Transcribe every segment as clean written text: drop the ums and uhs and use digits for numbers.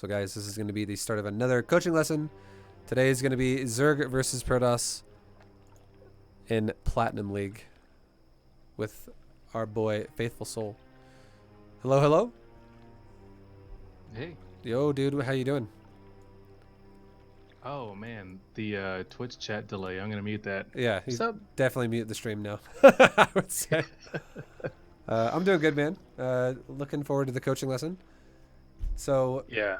So guys, this is going to be the start of another coaching lesson. Today is going to be Zerg versus Protoss in Platinum League with our boy Faithful Soul. Hello, hello. Hey. Yo, dude, how you doing? Oh man, the Twitch chat delay. I'm gonna mute that. Yeah, What's you up? definitely mute the stream now. I would say. I'm doing good, man. Looking forward to the coaching lesson. So, Yeah.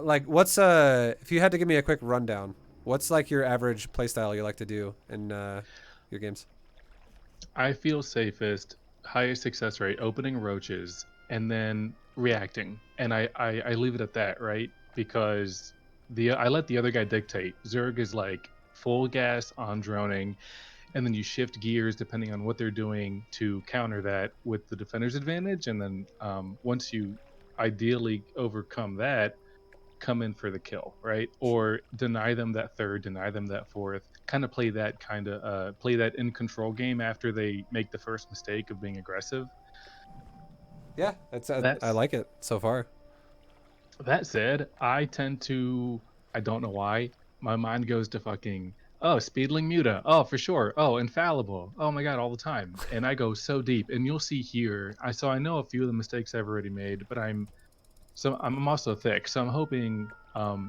like, what's if you had to give me a quick rundown, what's like your average playstyle you like to do in your games? I feel safest, highest success rate, opening roaches, and then reacting. And I leave it at that, right? Because I let the other guy dictate. Zerg is like full gas on droning, and then you shift gears depending on what they're doing to counter that with the defender's advantage. And then once you ideally overcome that, come in for the kill, right? Or deny them that third, deny them that fourth, kind of play that in control game after they make the first mistake of being aggressive. Yeah, that's I That's like it so far. that said, I don't know why, my mind goes to fucking, oh, speedling muta, oh for sure, oh infallible, oh my god, all the time. And I go so deep, and you'll see here, I know a few of the mistakes I've already made, but I'm also thick, so I'm hoping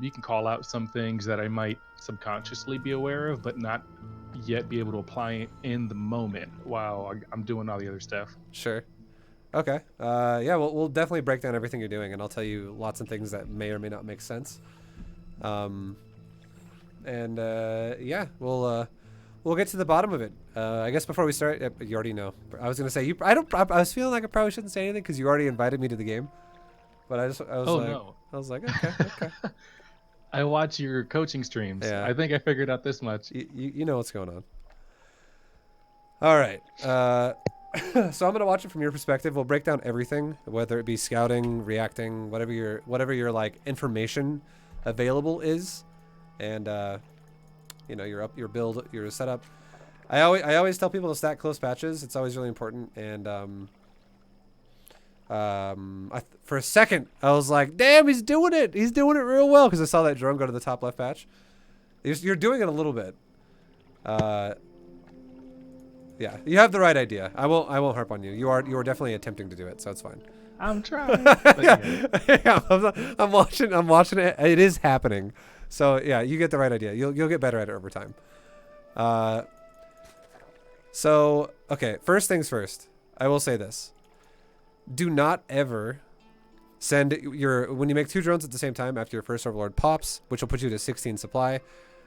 you can call out some things that I might subconsciously be aware of, but not yet be able to apply it in the moment while I'm doing all the other stuff. Sure. Okay. Yeah, we'll definitely break down everything you're doing, and I'll tell you lots of things that may or may not make sense. Um, and yeah, we'll get to the bottom of it. I guess before we start, you already know. I was gonna say you. I was feeling like I probably shouldn't say anything because you already invited me to the game, but Oh no. I was like, okay, okay, I watch your coaching streams. yeah. I think I figured out this much. You know what's going on. All right. So I'm gonna watch it from your perspective. We'll break down everything, whether it be scouting, reacting, whatever your like information available is, and you know your build, your setup. I always tell people to stack close patches. It's always really important. And for a second I was like, damn, he's doing it. He's doing it real well because I saw that drone go to the top left patch. You're doing it a little bit. Yeah, you have the right idea. I won't harp on you. You are definitely attempting to do it, so it's fine. I'm trying. But Yeah, yeah. I'm watching it. It is happening. So yeah, you get the right idea. You'll get better at it over time. So okay, first things first. I will say this: do not ever send when you make 2 drones at the same time after your first overlord pops, which will put you to 16 supply.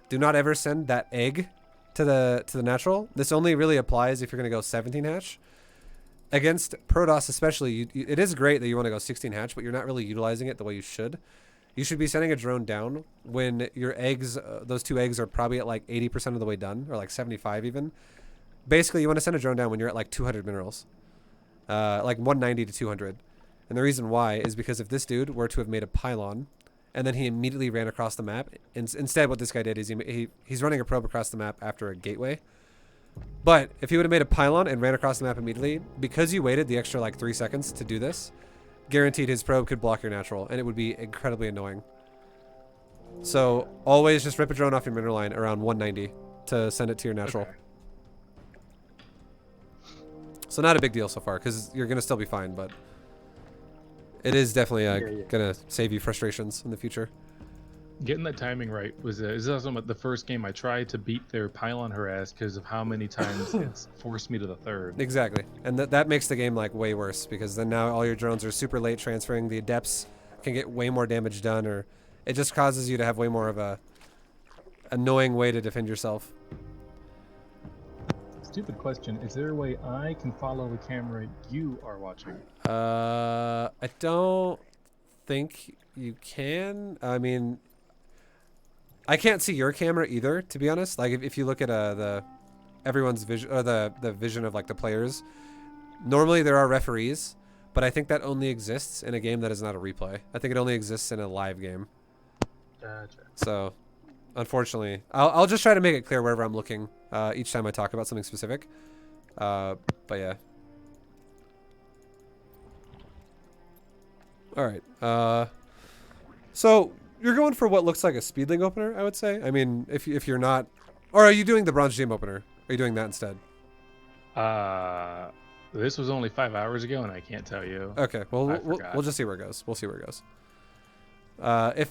Do not ever send that egg to the natural. This only really applies if you're gonna go 17 hatch. Against Protoss especially, it is great that you want to go 16 hatch, but you're not really utilizing it the way you should. You should be sending a drone down when your eggs, those 2 eggs are probably at like 80% of the way done, or like 75 even. Basically, you want to send a drone down when you're at like 200 minerals, like 190 to 200. And the reason why is because if this dude were to have made a pylon, and then he immediately ran across the map, instead what this guy did is he's running a probe across the map after a gateway. But if he would have made a pylon and ran across the map immediately, because you waited the extra like 3 seconds to do this, guaranteed his probe could block your natural, and it would be incredibly annoying. So always just rip a drone off your mineral line around 190 to send it to your natural. okay. So not a big deal so far, because you're going to still be fine, but it is definitely going to save you frustrations in the future. Getting that timing right is also the first game I tried to beat their pylon harass because of how many times it's forced me to the third. Exactly. And that makes the game like way worse, because then now all your drones are super late transferring. The adepts can get way more damage done, or it just causes you to have way more of a annoying way to defend yourself. Stupid question. Is there a way I can follow the camera you are watching? I don't think you can. I mean, I can't see your camera either, to be honest. Like if you look at everyone's vision, or the vision of like the players, normally there are referees, but I think that only exists in a game that is not a replay. I think it only exists in a live game. Gotcha. So unfortunately, I'll just try to make it clear wherever I'm looking each time I talk about something specific. But yeah. All right. So you're going for what looks like a speedling opener, I would say. I mean, if you're not, or are you doing the bronze gem opener? Are you doing that instead? This was only 5 hours ago, and I can't tell you. Okay, well we'll just see where it goes. We'll see where it goes.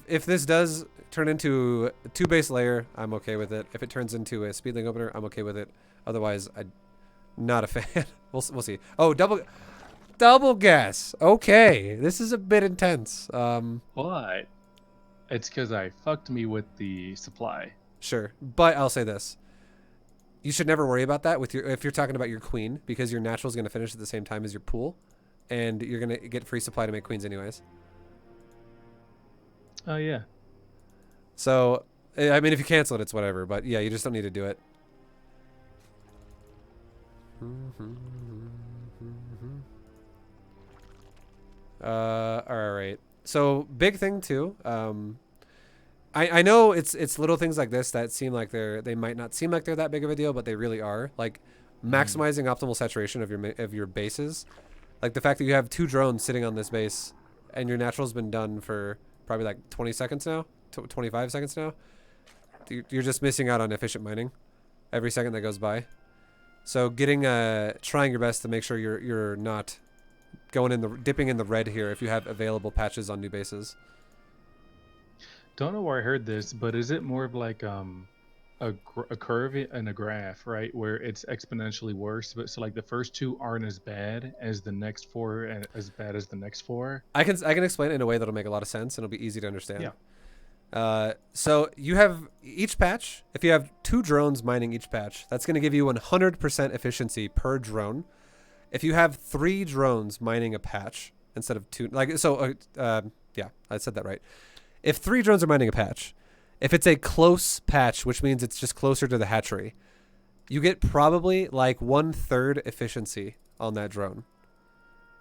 If this does turn into a 2 base layer, I'm okay with it. If it turns into a speedling opener, I'm okay with it. Otherwise, I'm not a fan. we'll see. Oh, double gas. Okay, this is a bit intense. But it's because I fucked me with the supply. Sure, but I'll say this: you should never worry about that if you're talking about your queen, because your natural is going to finish at the same time as your pool, and you're going to get free supply to make queens anyways. Oh yeah. So, I mean, if you cancel it, it's whatever. But yeah, you just don't need to do it. All right. So big thing too. I know it's little things like this that seem like they might not seem like they're that big of a deal, but they really are. Like maximizing optimal saturation of your bases. Like the fact that you have 2 drones sitting on this base, and your natural's been done for probably like 20 seconds now, 25 seconds now. You're just missing out on efficient mining every second that goes by. So trying your best to make sure you're not dipping in the red here if you have available patches on new bases. Don't know where I heard this, but is it more of like a curve and a graph, right, where it's exponentially worse? But so like the first 2 aren't as bad as the next 4, and as bad as the next 4. I can explain it in a way that'll make a lot of sense and it'll be easy to understand. Yeah. So you have each patch. If you have 2 drones mining each patch, that's going to give you 100% efficiency per drone. If you have 3 drones mining a patch instead of 2, yeah, I said that right. If 3 drones are mining a patch, if it's a close patch, which means it's just closer to the hatchery, you get probably like 1/3 efficiency on that drone.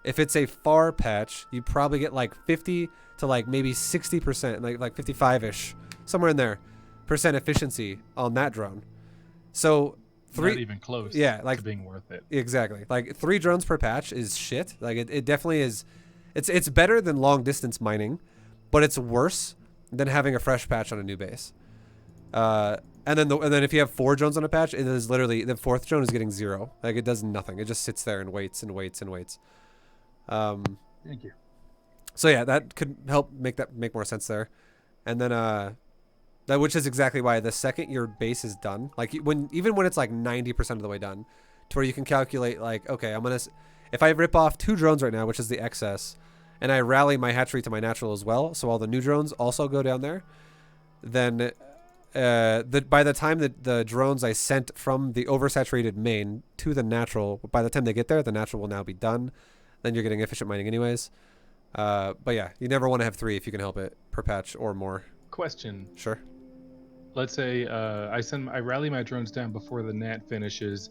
If it's a far patch, you probably get like 50 to like maybe 60%, like 55-ish, somewhere in there, percent efficiency on that drone. So not even close. Yeah, like to being worth it. Exactly. Like 3 drones per patch is shit. Like it definitely is. It's better than long distance mining, but it's worse than having a fresh patch on a new base. And then if you have 4 drones on a patch, it is literally the 4th drone is getting 0. Like it does nothing. It just sits there and waits and waits and waits. Thank you. So yeah, that could help make more sense there. And then which is exactly why the second your base is done, like even when it's like 90% of the way done, to where you can calculate like, okay, if I rip off 2 drones right now, which is the excess, and I rally my hatchery to my natural as well, so all the new drones also go down there, then by the time that the drones I sent from the oversaturated main to the natural, by the time they get there, the natural will now be done. Then you're getting efficient mining anyways. But yeah, you never want to have 3 if you can help it per patch or more. Question. Sure. Let's say I rally my drones down before the nat finishes.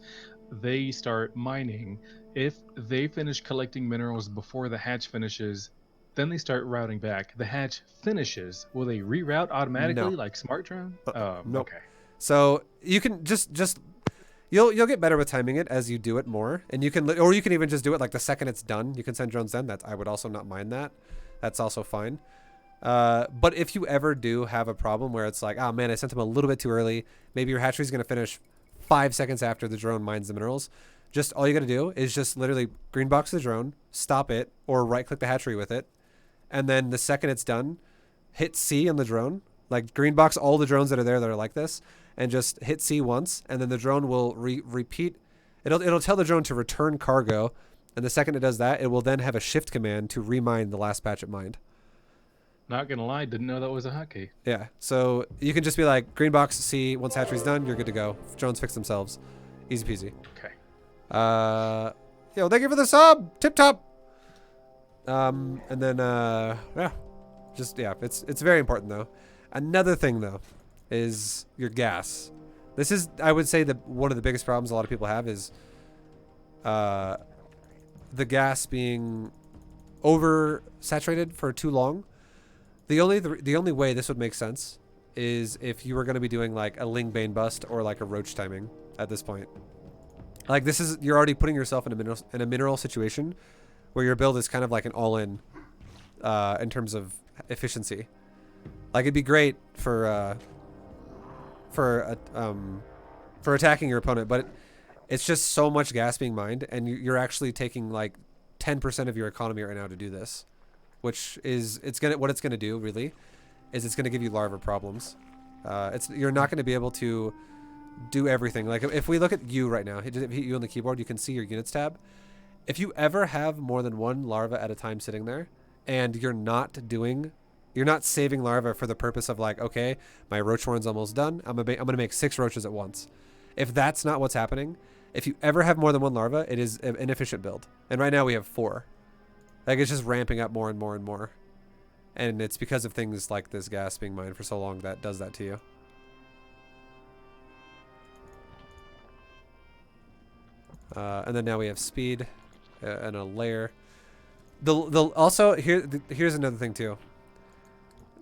They start mining. If they finish collecting minerals before the hatch finishes, then they start routing back. The hatch finishes. Will they reroute automatically like smart drone? Nope. Okay. So you can just you'll get better with timing it as you do it more, and you can even just do it like the second it's done. You can send drones then. I would also not mind that. That's also fine. But if you ever do have a problem where it's like, oh man, I sent them a little bit too early, maybe your hatchery's going to finish 5 seconds after the drone mines the minerals, just all you got to do is just literally green box the drone, stop it, or right click the hatchery with it, and then the second it's done, hit C on the drone, like green box all the drones that are there that are like this, and just hit C once, and then the drone will repeat. It'll tell the drone to return cargo, and the second it does that, it will then have a shift command to remine the last patch it mined. Not gonna lie, didn't know that was a hotkey. Yeah, so you can just be like, green box C, once hatchery's done, you're good to go. Drones fix themselves. Easy peasy. Okay. Yo, thank you for the sub! Tip top! And then, yeah. It's very important though. Another thing though, is your gas. This is, I would say, one of the biggest problems a lot of people have is, the gas being oversaturated for too long. The only way this would make sense is if you were going to be doing like a Ling Bane bust or like a roach timing at this point. Like you're already putting yourself in a mineral situation where your build is kind of like an all-in in terms of efficiency. Like it'd be great for for attacking your opponent, but it's just so much gas being mined, and you're actually taking like 10% of your economy right now to do this, which is what it's gonna do really is it's gonna give you larva problems. You're not gonna be able to do everything. Like if we look at you right now, hit you on the keyboard, you can see your units tab. If you ever have more than one larva at a time sitting there, and you're not saving larva for the purpose of like, okay, my roach horn's almost done. I'm gonna make 6 roaches at once. If that's not what's happening, if you ever have more than one larva, it is an inefficient build. And right now we have 4. Like it's just ramping up more and more and more. And it's because of things like this gas being mined for so long that does that to you. And then now we have speed and a layer. Here's another thing too.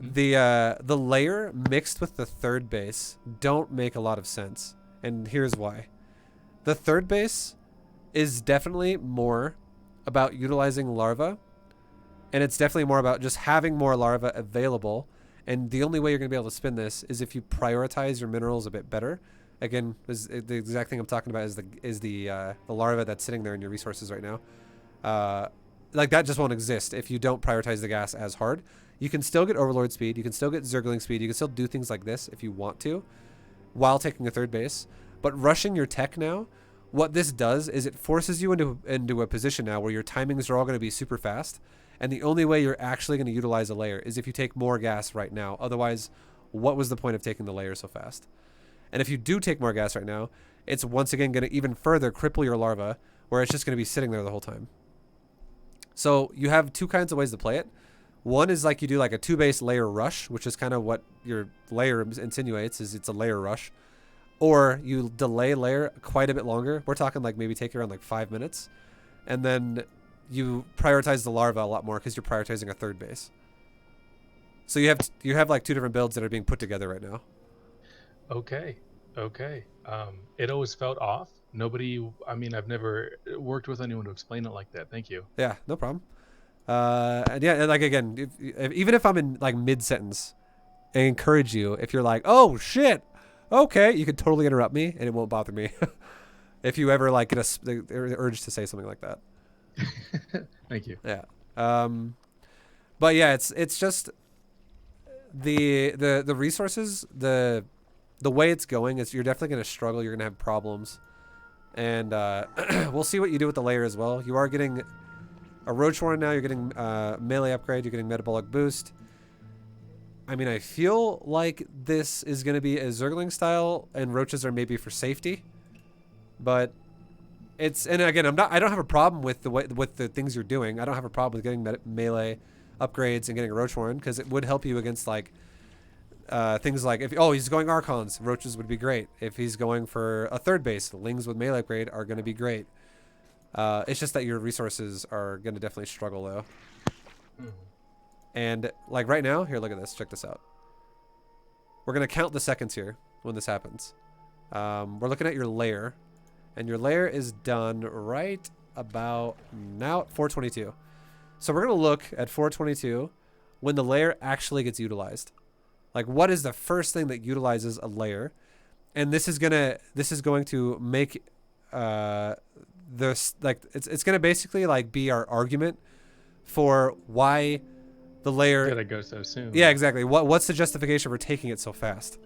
The layer mixed with the third base don't make a lot of sense, and here's why. The third base is definitely more about utilizing larva, and it's definitely more about just having more larva available. And the only way you're going to be able to spin this is if you prioritize your minerals a bit better. Again, the exact thing I'm talking about is the larva that's sitting there in your resources right now. Like that just won't exist if you don't prioritize the gas as hard. You can still get Overlord speed, you can still get Zergling speed, you can still do things like this if you want to, while taking a third base. But rushing your tech now, what this does is it forces you into a position now where your timings are all going to be super fast, and the only way you're actually going to utilize a layer is if you take more gas right now. Otherwise, what was the point of taking the layer so fast? And if you do take more gas right now, it's once again going to even further cripple your larva, where it's just going to be sitting there the whole time. So you have 2 kinds of ways to play it. One is like you do like a 2-base layer rush, which is kind of what your layer insinuates, is it's a layer rush. Or you delay layer quite a bit longer. We're talking like maybe take around like 5 minutes. And then you prioritize the larva a lot more because you're prioritizing a third base. So you have like 2 different builds that are being put together right now. Okay. It always felt off. I've never worked with anyone to explain it like that. Thank you. Yeah, no problem. And yeah, and like again, even if I'm in like mid-sentence, I encourage you, if you're like, oh shit, okay, you can totally interrupt me and it won't bother me. If you ever like get the urge to say something like that. Thank you. Yeah. But yeah, it's just the resources, the way it's going is you're definitely going to struggle. You're going to have problems. And we'll see what you do with the layer as well. You are getting a Roach Warren now. You're getting melee upgrade. You're getting metabolic boost. I mean, I feel like this is going to be a Zergling style, and roaches are maybe for safety. But and again, I don't have a problem with the things you're doing. I don't have a problem with getting melee upgrades and getting a Roach Warren, because it would help you against like things like he's going Archons, roaches would be great. If he's going for a third base, Lings with melee upgrade are going to be great. It's just that your resources are going to definitely struggle though. And like right now, here, look at this. Check this out. We're going to count the seconds here when this happens. We're looking at your layer, and your layer is done right about now at 422. So we're going to look at 422 when the layer actually gets utilized. Like, what is the first thing that utilizes a layer? And this is going to make this, like, it's going to basically like be our argument for why the layer gotta go so soon. Yeah, exactly. What's the justification for taking it so fast?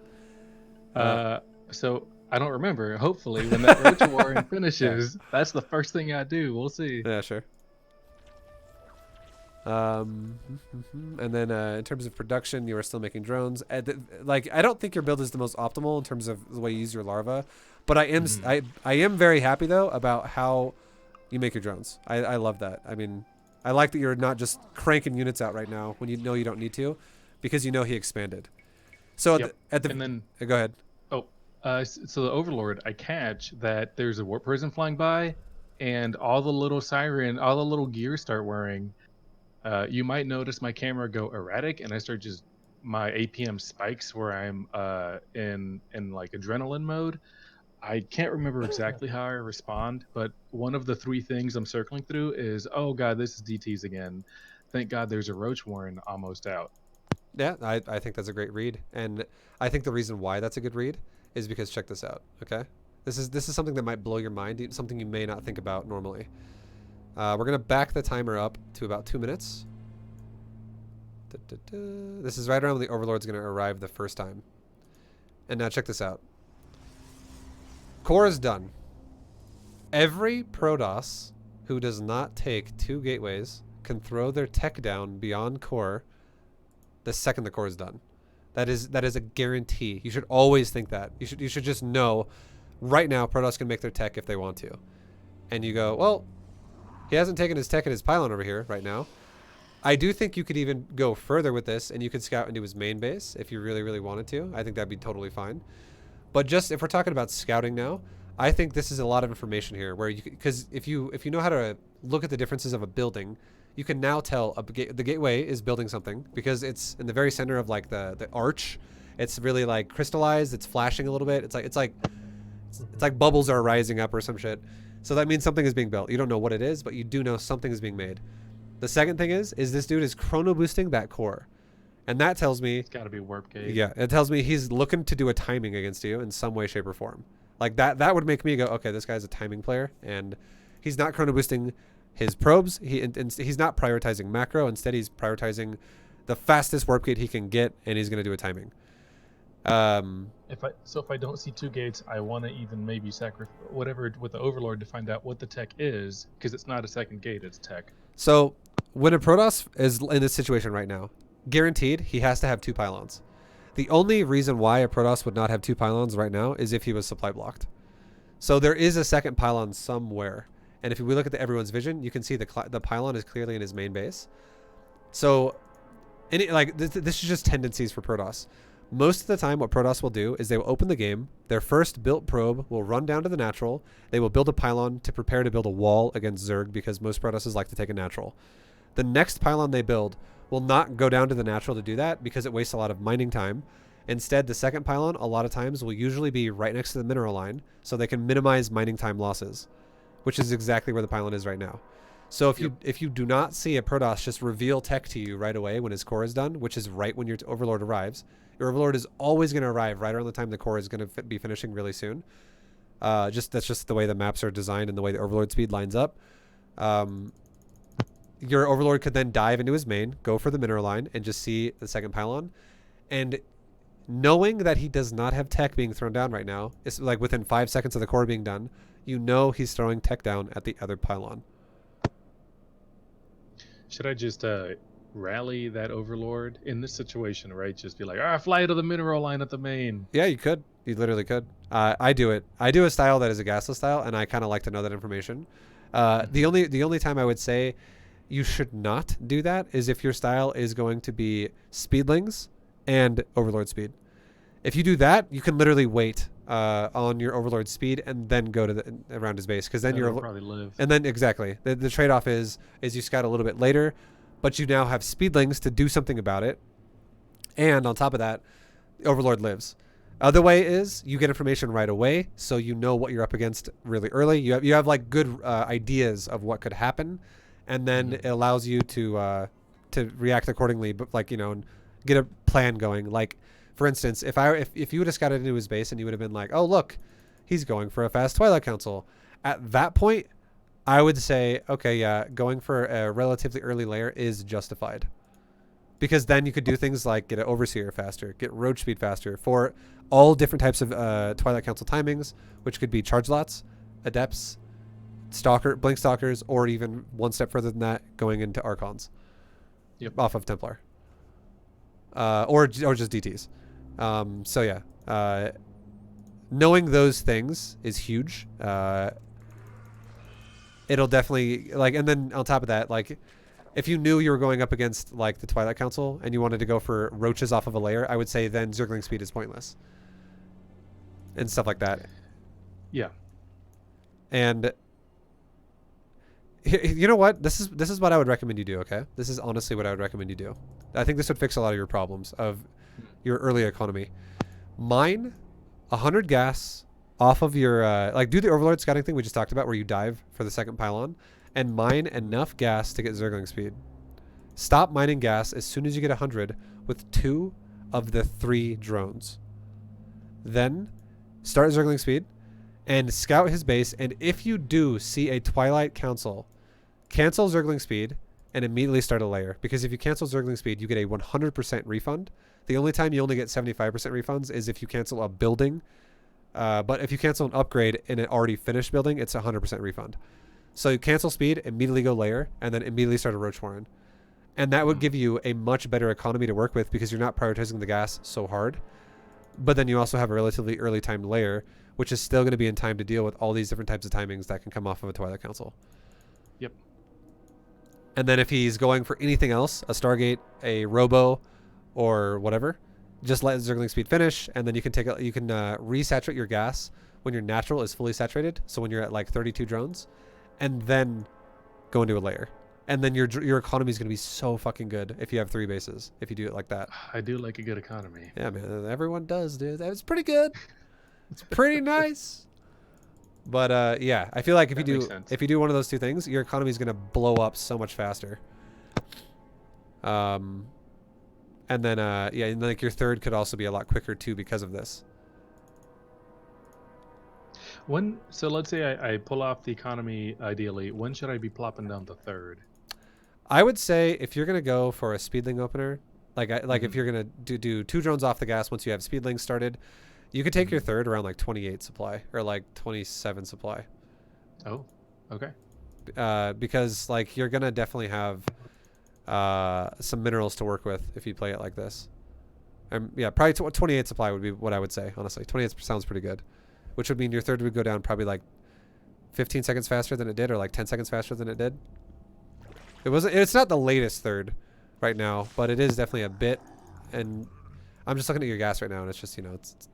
So I don't remember. Hopefully, when that Roach Warren finishes, that's the first thing I do. We'll see. Yeah, sure. And then in terms of production, you are still making drones. Like, I don't think your build is the most optimal in terms of the way you use your larva, but I am very happy though about how you make your drones. I love that. I mean, I like that you're not just cranking units out right now when you know you don't need to, because you know he expanded. So go ahead. So the Overlord, I catch that there's a warp prison flying by, and all the little gears start whirring. You might notice my camera go erratic, and I start my APM spikes where I'm in like adrenaline mode. I can't remember exactly how I respond, but one of the 3 things I'm circling through is, oh god, this is DTs again. Thank god there's a Roach Warren almost out. Yeah, I think that's a great read, and I think the reason why that's a good read is because check this out. Okay, this is something that might blow your mind, something you may not think about normally. We're gonna back the timer up to about 2 minutes. This is right around when the Overlord's gonna arrive the first time. And now check this out. Core is done. Every Protoss who does not take 2 gateways can throw their tech down beyond core the second the core is done. That is a guarantee. You should always think that. You should just know right now Protoss can make their tech if they want to. And you go, well, he hasn't taken his tech and his pylon over here right now. I do think you could even go further with this, and you could scout into his main base if you really, really wanted to. I think that'd be totally fine. But just if we're talking about scouting now, I think this is a lot of information here, where you, because if you know how to look at the differences of a building, you can now tell the gateway is building something because it's in the very center of like the arch. It's really like crystallized. It's flashing a little bit. It's like bubbles are rising up or some shit. So that means something is being built. You don't know what it is, but you do know something is being made. The second thing is this dude is chrono boosting that core. And that tells me... It's got to be warp gate. Yeah, it tells me he's looking to do a timing against you in some way, shape, or form. Like that would make me go, okay, this guy's a timing player. And he's not chrono boosting his probes. He's not prioritizing macro. Instead, he's prioritizing the fastest warp gate he can get, and he's going to do a timing. If I don't see 2 gates, I want to even maybe sacrifice whatever with the Overlord to find out what the tech is, because it's not a second gate, it's tech. So when a Protoss is in this situation right now, guaranteed he has to have 2 pylons. The only reason why a Protoss would not have 2 pylons right now is if he was supply blocked. So there is a second pylon somewhere. And if we look at everyone's vision, you can see the pylon is clearly in his main base. So this is just tendencies for Protoss. Most of the time, what Protoss will do is they will open the game. Their first built probe will run down to the natural. They will build a pylon to prepare to build a wall against Zerg, because most Protosses like to take a natural. The next pylon they build will not go down to the natural to do that because it wastes a lot of mining time. Instead, the second pylon a lot of times will usually be right next to the mineral line, so they can minimize mining time losses, which is exactly where the pylon is right now. So if you do not see a Protoss just reveal tech to you right away when his core is done, which is right when your Overlord arrives, your Overlord is always going to arrive right around the time the core is going to be finishing really soon. That's just the way the maps are designed and the way the Overlord speed lines up. Your Overlord could then dive into his main, go for the mineral line, and just see the second pylon. And knowing that he does not have tech being thrown down right now, it's like within 5 seconds of the core being done, you know he's throwing tech down at the other pylon. Should I just rally that Overlord in this situation, right? Just be like, fly to the mineral line at the main. Yeah, you could. You literally could. I do it. I do a style that is a gasless style, and I kind of like to know that information. The only time I would say you should not do that is if your style is going to be speedlings and Overlord speed. If you do that, you can literally wait on your Overlord speed and then go to around his base, because then you'll probably live. And then exactly the trade-off is you scout a little bit later, but you now have speedlings to do something about it, and on top of that, the Overlord lives. Other way is you get information right away, so you know what you're up against really early. You have like good ideas of what could happen, and then it allows you to react accordingly, but like, and get a plan going. Like, for instance, if you would have scouted into his base and you would have been like, oh look, he's going for a fast Twilight Council, at that point I would say, okay, yeah, going for a relatively early layer is justified, because then you could do things like get an Overseer faster, get roach speed faster for all different types of Twilight Council timings, which could be charge lots, adepts, blink stalkers, or even one step further than that, going into Archons. Yep. Off of Templar. Or just DTs. So yeah, knowing those things is huge. It'll definitely, like, and then on top of that, like, if you knew you were going up against like the Twilight Council and you wanted to go for roaches off of a layer, I would say then Zergling speed is pointless and stuff like that. Yeah. And you know what? This is what I would recommend you do. Okay, this is honestly what I would recommend you do. I think this would fix a lot of your problems of your early economy. Mine 100 gas off of your like, do the Overlord scouting thing we just talked about, where you dive for the second pylon, and mine enough gas to get Zergling speed. Stop mining gas as soon as you get 100. with 2 of the 3 drones. Then start Zergling speed and scout his base. And if you do see a Twilight Council, cancel Zergling speed and immediately start a layer. Because if you cancel Zergling speed, you get a 100% refund. The only time you only get 75% refunds is if you cancel a building. But if you cancel an upgrade in an already finished building, it's a 100% refund. So you cancel speed, immediately go layer, and then immediately start a Roach Warren. And that would give you a much better economy to work with because you're not prioritizing the gas so hard. But then you also have a relatively early timed layer, which is still going to be in time to deal with all these different types of timings that can come off of a Twilight Council. Yep. And then if he's going for anything else, a Stargate, a Robo, or whatever, just let Zergling speed finish, and then you can resaturate your gas when your natural is fully saturated. So when you're at like 32 drones, and then go into a layer. And then your economy is going to be so fucking good if you have 3 bases, if you do it like that. I do like a good economy. Yeah, man. Everyone does, dude. It's pretty good. It's pretty nice. But yeah, I feel like if you do one of those 2 things, your economy is going to blow up so much faster. And then yeah, and like your third could also be a lot quicker too because of this. So let's say I pull off the economy ideally. When should I be plopping down the third? I would say if you're gonna go for a speedling opener, if you're gonna do 2 drones off the gas once you have speedlings started, you could take your third around like 28 supply or like 27 supply. Oh, okay. Because like you're gonna definitely have some minerals to work with if you play it like this. Yeah, probably 28 supply would be what I would say. Honestly, 28 sounds pretty good, which would mean your third would go down probably like 15 seconds faster than it did, or like 10 seconds faster than it did. It's not the latest third right now, but it is definitely a bit. And I'm just looking at your gas right now, and it's just, it's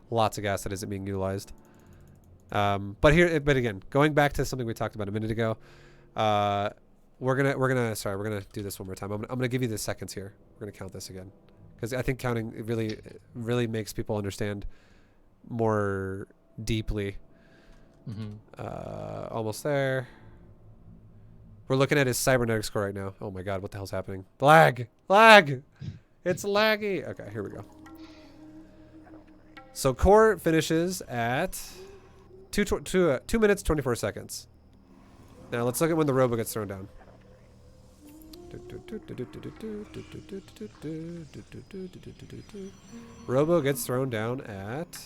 lots of gas that isn't being utilized. But again, going back to something we talked about a minute ago, we're gonna do this one more time. I'm gonna give you the seconds here. We're gonna count this again, because I think counting really makes people understand more deeply. Almost there. We're looking at his cybernetic score right now. Oh my god, what the hell's happening? Lag! It's laggy. Okay, here we go. So core finishes at 2 minutes 24 seconds. Now let's look at when the robo gets thrown down. Robo gets thrown down at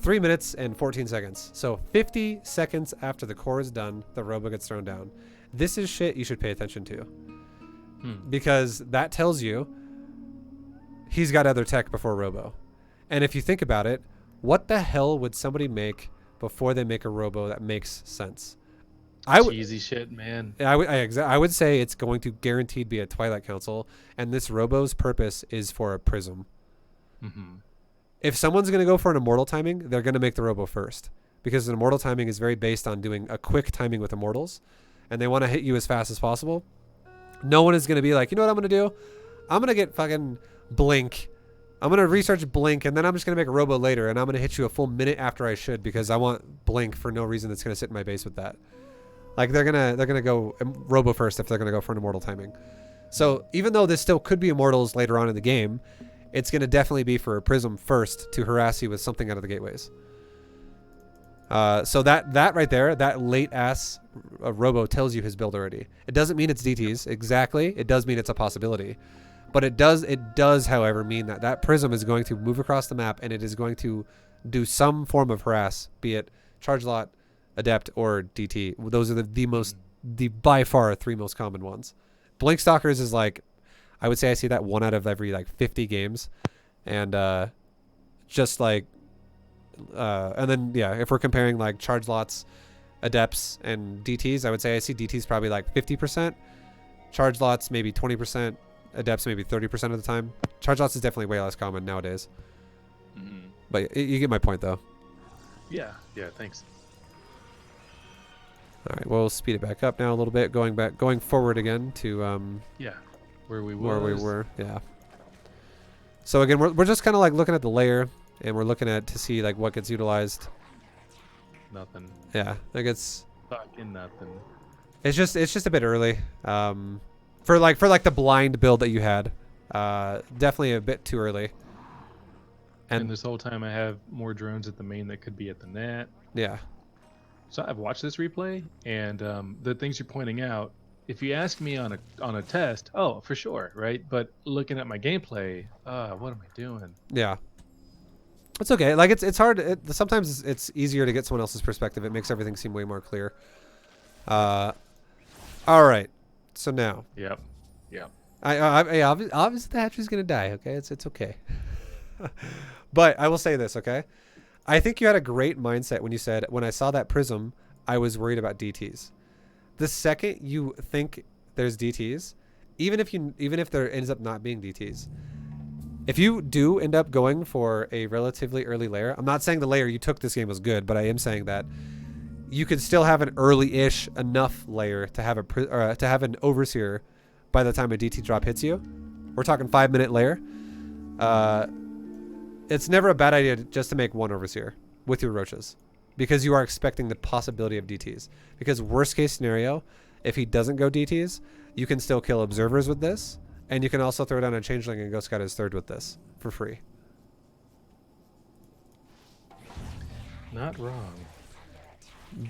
3 minutes and 14 seconds. So 50 seconds after the core is done, the robo gets thrown down. This is shit you should pay attention to. Because that tells you he's got other tech before robo. And if you think about it, what the hell would somebody make before they make a robo that makes sense? Cheesy shit, man. I would say it's going to guaranteed be a Twilight Council, and this robo's purpose is for a prism. If someone's going to go for an immortal timing, they're going to make the robo first, because an immortal timing is very based on doing a quick timing with immortals, and they want to hit you as fast as possible. No one is going to be like, you know what I'm going to do? I'm going to get fucking Blink. I'm going to research Blink, and then I'm just going to make a robo later, and I'm going to hit you a full minute after I should, because I want Blink for no reason that's going to sit in my base with that. Like, they're gonna go robo first if they're going to go for an immortal timing. So even though this still could be immortals later on in the game, it's going to definitely be for a prism first to harass you with something out of the gateways. So that right there, that late ass robo tells you his build already. It doesn't mean it's DTs exactly. It does mean it's a possibility, but it does, however, mean that prism is going to move across the map, and it is going to do some form of harass, be it charge lot, adept, or DT. Those are the by far 3 most common ones. Blink Stalkers is like, I would say I see that 1 out of every like 50 games, and just like. And then, yeah, if we're comparing like charge lots, adepts, and DTs, I would say I see DTs probably like 50%, charge lots maybe 20%, adepts maybe 30% of the time. Charge lots is definitely way less common nowadays. But you get my point, though. Yeah, thanks. All right, we'll speed it back up now a little bit, going forward again to where we were. Yeah. So again, we're just kind of like looking at the layer. And we're looking at to see like what gets utilized. Nothing. Yeah, like it's fucking nothing. It's just a bit early. For like the blind build that you had. Definitely a bit too early. And this whole time I have more drones at the main that could be at the net. Yeah. So I've watched this replay, and the things you're pointing out, if you ask me on a test, oh, for sure, right? But looking at my gameplay, what am I doing? Yeah. It's okay. Like it's hard. Sometimes it's easier to get someone else's perspective. It makes everything seem way more clear. All right. So now. Yep. Yep. Obviously the hatchery's gonna die. Okay, it's okay. But I will say this. Okay, I think you had a great mindset when you said, when I saw that prism, I was worried about DTs. The second you think there's DTs, even if there ends up not being DTs, if you do end up going for a relatively early layer, I'm not saying the layer you took this game was good, but I am saying that you could still have an early-ish enough layer to have to have an overseer by the time a DT drop hits you. We're talking 5-minute layer. It's never a bad idea just to make one overseer with your roaches, because you are expecting the possibility of DTs. Because worst case scenario, if he doesn't go DTs, you can still kill observers with this, and you can also throw down a changeling and go scout his third with this for free. Not wrong.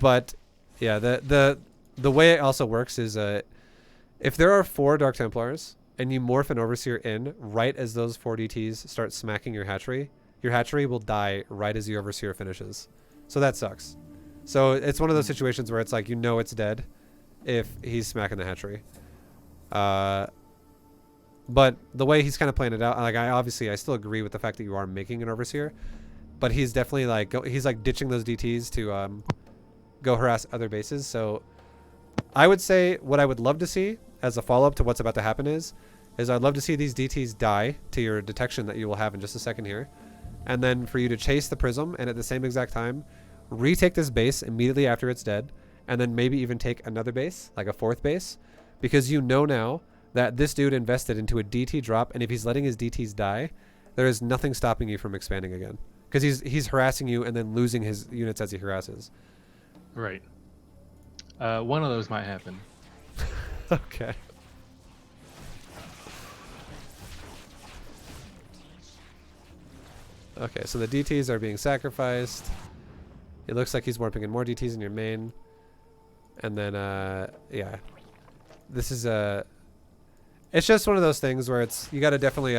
But yeah, the way it also works is if there are 4 Dark Templars and you morph an Overseer in right as those 4 DTs start smacking your hatchery will die right as the Overseer finishes. So that sucks. So it's one of those situations where it's like, it's dead if he's smacking the hatchery. But the way he's kind of playing it out, like I still agree with the fact that you are making an Overseer, but he's definitely like, he's like ditching those DTs to go harass other bases. So I would say what I would love to see as a follow-up to what's about to happen is I'd love to see these DTs die to your detection that you will have in just a second here. And then for you to chase the prism and at the same exact time, retake this base immediately after it's dead. And then maybe even take another base, like a 4th base. Because you know now that this dude invested into a DT drop, and if he's letting his DTs die, there is nothing stopping you from expanding again. Because he's harassing you and then losing his units as he harasses. Right. One of those might happen. Okay. Okay, so the DTs are being sacrificed. It looks like he's warping in more DTs in your main. And then, yeah. This is it's just one of those things where you got to definitely,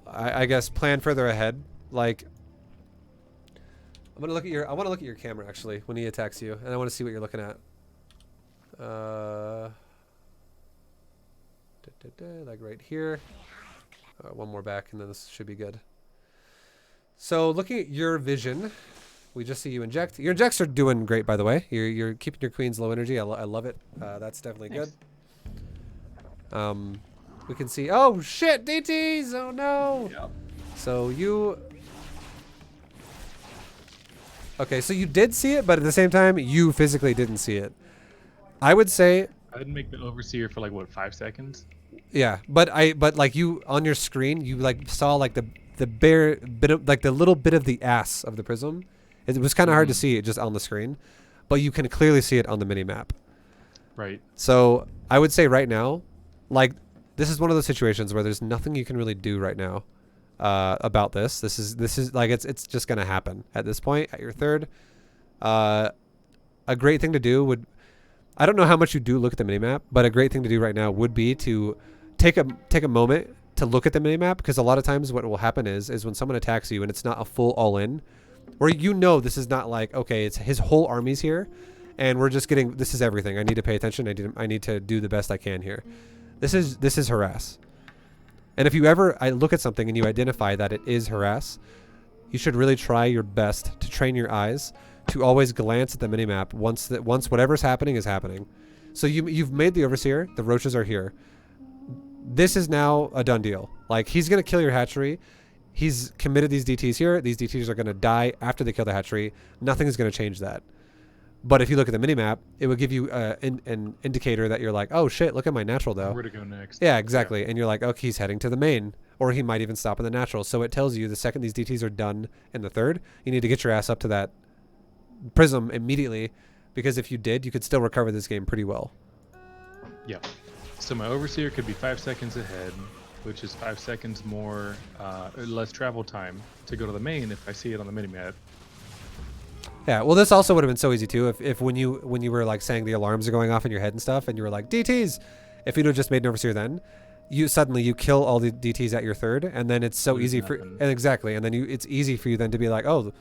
I guess, plan further ahead. Like, I want to look at your camera actually when he attacks you, and I want to see what you're looking at. Like right here. One more back, and then this should be good. So looking at your vision, we just see you inject. Your injects are doing great, by the way. You're keeping your queens low energy. I love it. That's definitely good. We can see. Oh shit, DTs! Oh no. Yep. So you. Okay, so you did see it, but at the same time, you physically didn't see it. I would say. I didn't make the Overseer for like what, 5 seconds? Yeah, but like you on your screen, you like saw like the bare bit of like the little bit of the ass of the prism. It was kind of hard to see it just on the screen, but you can clearly see it on the mini map. Right. So I would say right now, like this is one of those situations where there's nothing you can really do right now about this. This is like it's just gonna happen at this point at your third. A great thing to do would. I don't know how much you do look at the minimap, but a great thing to do right now would be to take a moment to look at the minimap, because a lot of times what will happen is when someone attacks you and it's not a full all-in, or this is not like, okay, it's his whole army's here, and we're just getting, this is everything. I need to pay attention. I need to do the best I can here. This is harass. And if you ever look at something and you identify that it is harass, you should really try your best to train your eyes to always glance at the minimap once whatever's happening is happening. So you've made the Overseer, the roaches are here. This is now a done deal. Like, he's going to kill your hatchery. He's committed these DTs here. These DTs are going to die after they kill the hatchery. Nothing is going to change that. But if you look at the minimap, it would give you an indicator that you're like, oh shit, look at my natural though. Where to go next. Yeah, exactly. Yeah. And you're like, okay, he's heading to the main. Or he might even stop in the natural. So it tells you the second these DTs are done in the third, you need to get your ass up to that prism immediately, because if you did, you could still recover this game pretty well. Yeah. So my overseer could be 5 seconds ahead, which is 5 seconds more, less travel time to go to the main if I see it on the minimap. Yeah, well, this also would have been so easy too if when you were like saying the alarms are going off in your head and stuff, and you were like DTs, if you'd have just made an overseer then, you suddenly kill all the DTs at your third, and then it's so Lose easy nothing. and exactly, and then it's easy for you then to be like, oh,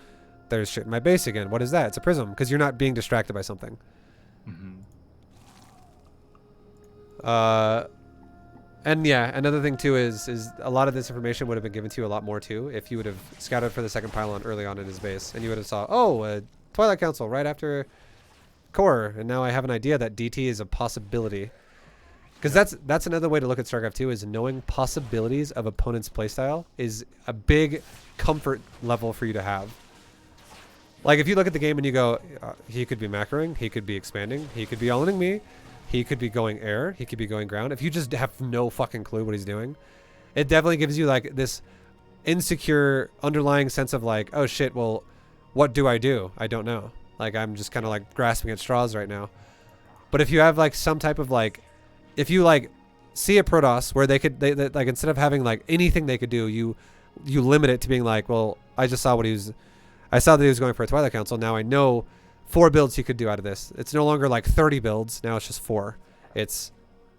there's shit in my base again. What is that? It's a prism, because you're not being distracted by something. Mm-hmm. And yeah, another thing too is a lot of this information would have been given to you a lot more too if you would have scouted for the second pylon early on in his base, and you would have saw, oh, Twilight Council right after core, and now I have an idea that DT is a possibility. Because that's another way to look at StarCraft 2 is knowing possibilities of opponent's playstyle is a big comfort level for you to have. Like if you look at the game and you go, he could be macroing, he could be expanding, he could be all-inning me, he could be going air, he could be going ground. If you just have no fucking clue what he's doing, it definitely gives you like this insecure underlying sense of like, oh shit, well, what do? I don't know. Like I'm just kind of like grasping at straws right now. But if you have like some type of like, if you like see a Protoss where they like instead of having like anything they could do, you limit it to being like, well, I just saw what I saw that he was going for a Twilight Council. Now I know 4 builds he could do out of this. It's no longer like 30 builds. Now it's just 4. It's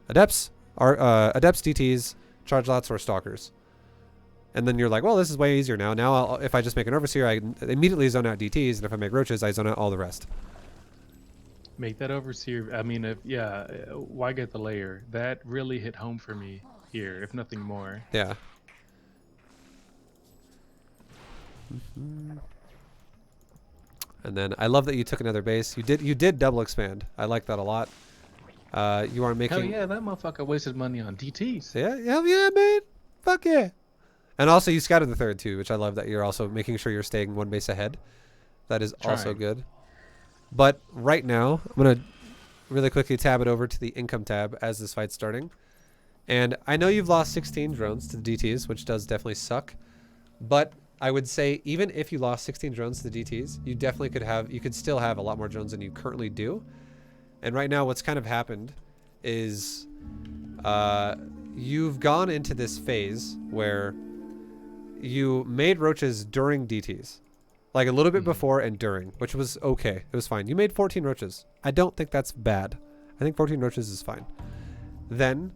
Adepts, Adepts, DTs, Charge Lots, or Stalkers. And then you're like, well, this is way easier now. Now if I just make an Overseer, I immediately zone out DTs, and if I make Roaches, I zone out all the rest. Make that Overseer. I mean, why get the layer? That really hit home for me here, if nothing more. Yeah. And then I love that you took another base. You did double expand. I like that a lot. You are making. Hell yeah, that motherfucker wasted money on DTs. Yeah, hell yeah, man. Fuck yeah. And also you scouted the third too, which I love that you're also making sure you're staying 1 base ahead. That is also good. But right now, I'm going to really quickly tab it over to the income tab as this fight's starting. And I know you've lost 16 drones to the DTs, which does definitely suck. But I would say even if you lost 16 drones to the DTs, you definitely could still have a lot more drones than you currently do. And right now what's kind of happened is you've gone into this phase where you made Roaches during DTs. Like a little bit before and during, which was okay. It was fine. You made 14 Roaches. I don't think that's bad. I think 14 Roaches is fine. Then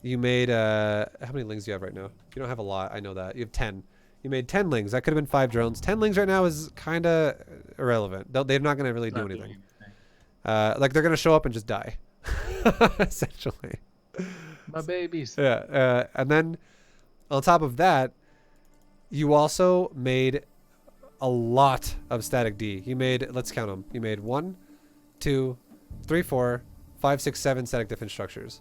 you made, how many lings do you have right now? You don't have a lot. I know that. You have 10. You made 10 lings. That could have been 5 drones. 10 lings right now is kind of irrelevant. They're not going to really do anything. Like they're going to show up and just die. Essentially. My babies. Yeah. And then on top of that, you also made a lot of static D. You made, let's count them. You made 1, 2, 3, 4, 5, 6, 7 static defense structures.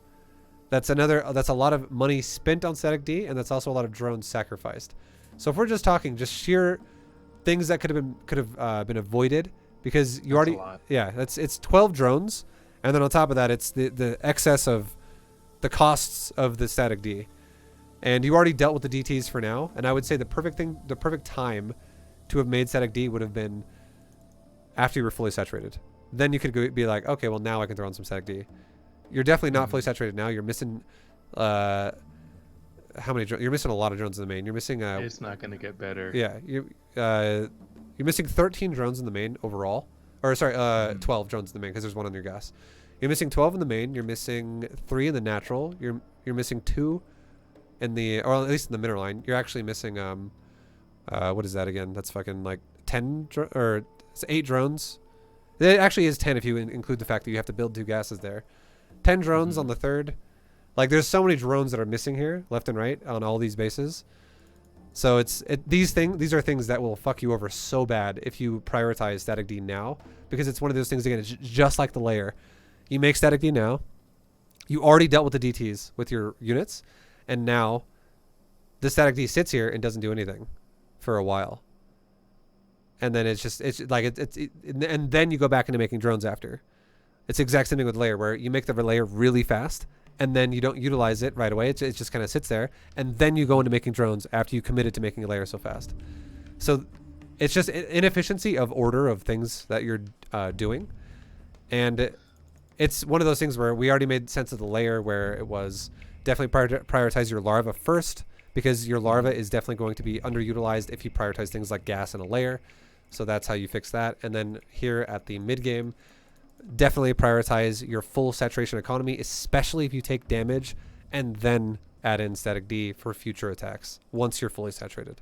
That's a lot of money spent on static D, and that's also a lot of drones sacrificed. So if we're just talking just sheer things that could have been avoided, because you already, yeah, it's 12 drones, and then on top of that, it's the excess of the costs of the static D, and you already dealt with the DTs for now. And I would say the perfect time to have made static D would have been after you were fully saturated. Then you could be like, okay, well now I can throw on some static D. You're definitely not fully saturated now. You're missing how many drones? You're missing a lot of drones in the main. You're missing it's not going to get better. Yeah, you're missing 13 drones in the main overall. Or sorry, 12 drones in the main, because there's 1 on your gas. You're missing 12 in the main. You're missing 3 in the natural. You're missing 2 in the, or at least in the middle line. You're actually missing what is that again? That's fucking like 10 or it's 8 drones. It actually is 10 if you include the fact that you have to build 2 gases there. 10 drones on the third. Like there's so many drones that are missing here, left and right, on all these bases. So these are things that will fuck you over so bad if you prioritize static D now, because it's one of those things again. It's just like the layer. You make static D now. You already dealt with the DTs with your units, and now the static D sits here and doesn't do anything for a while. And then and then you go back into making drones after. It's the exact same thing with layer, where you make the layer really fast, and then you don't utilize it right away. It just kind of sits there, and then you go into making drones after you committed to making a layer so fast. So it's just inefficiency of order of things that you're doing, and it's one of those things where we already made sense of the layer where it was definitely prioritize your larva first, because your larva is definitely going to be underutilized if you prioritize things like gas in a layer. So that's how you fix that. And then here at the mid game, definitely prioritize your full saturation economy, especially if you take damage, and then add in static D for future attacks once you're fully saturated.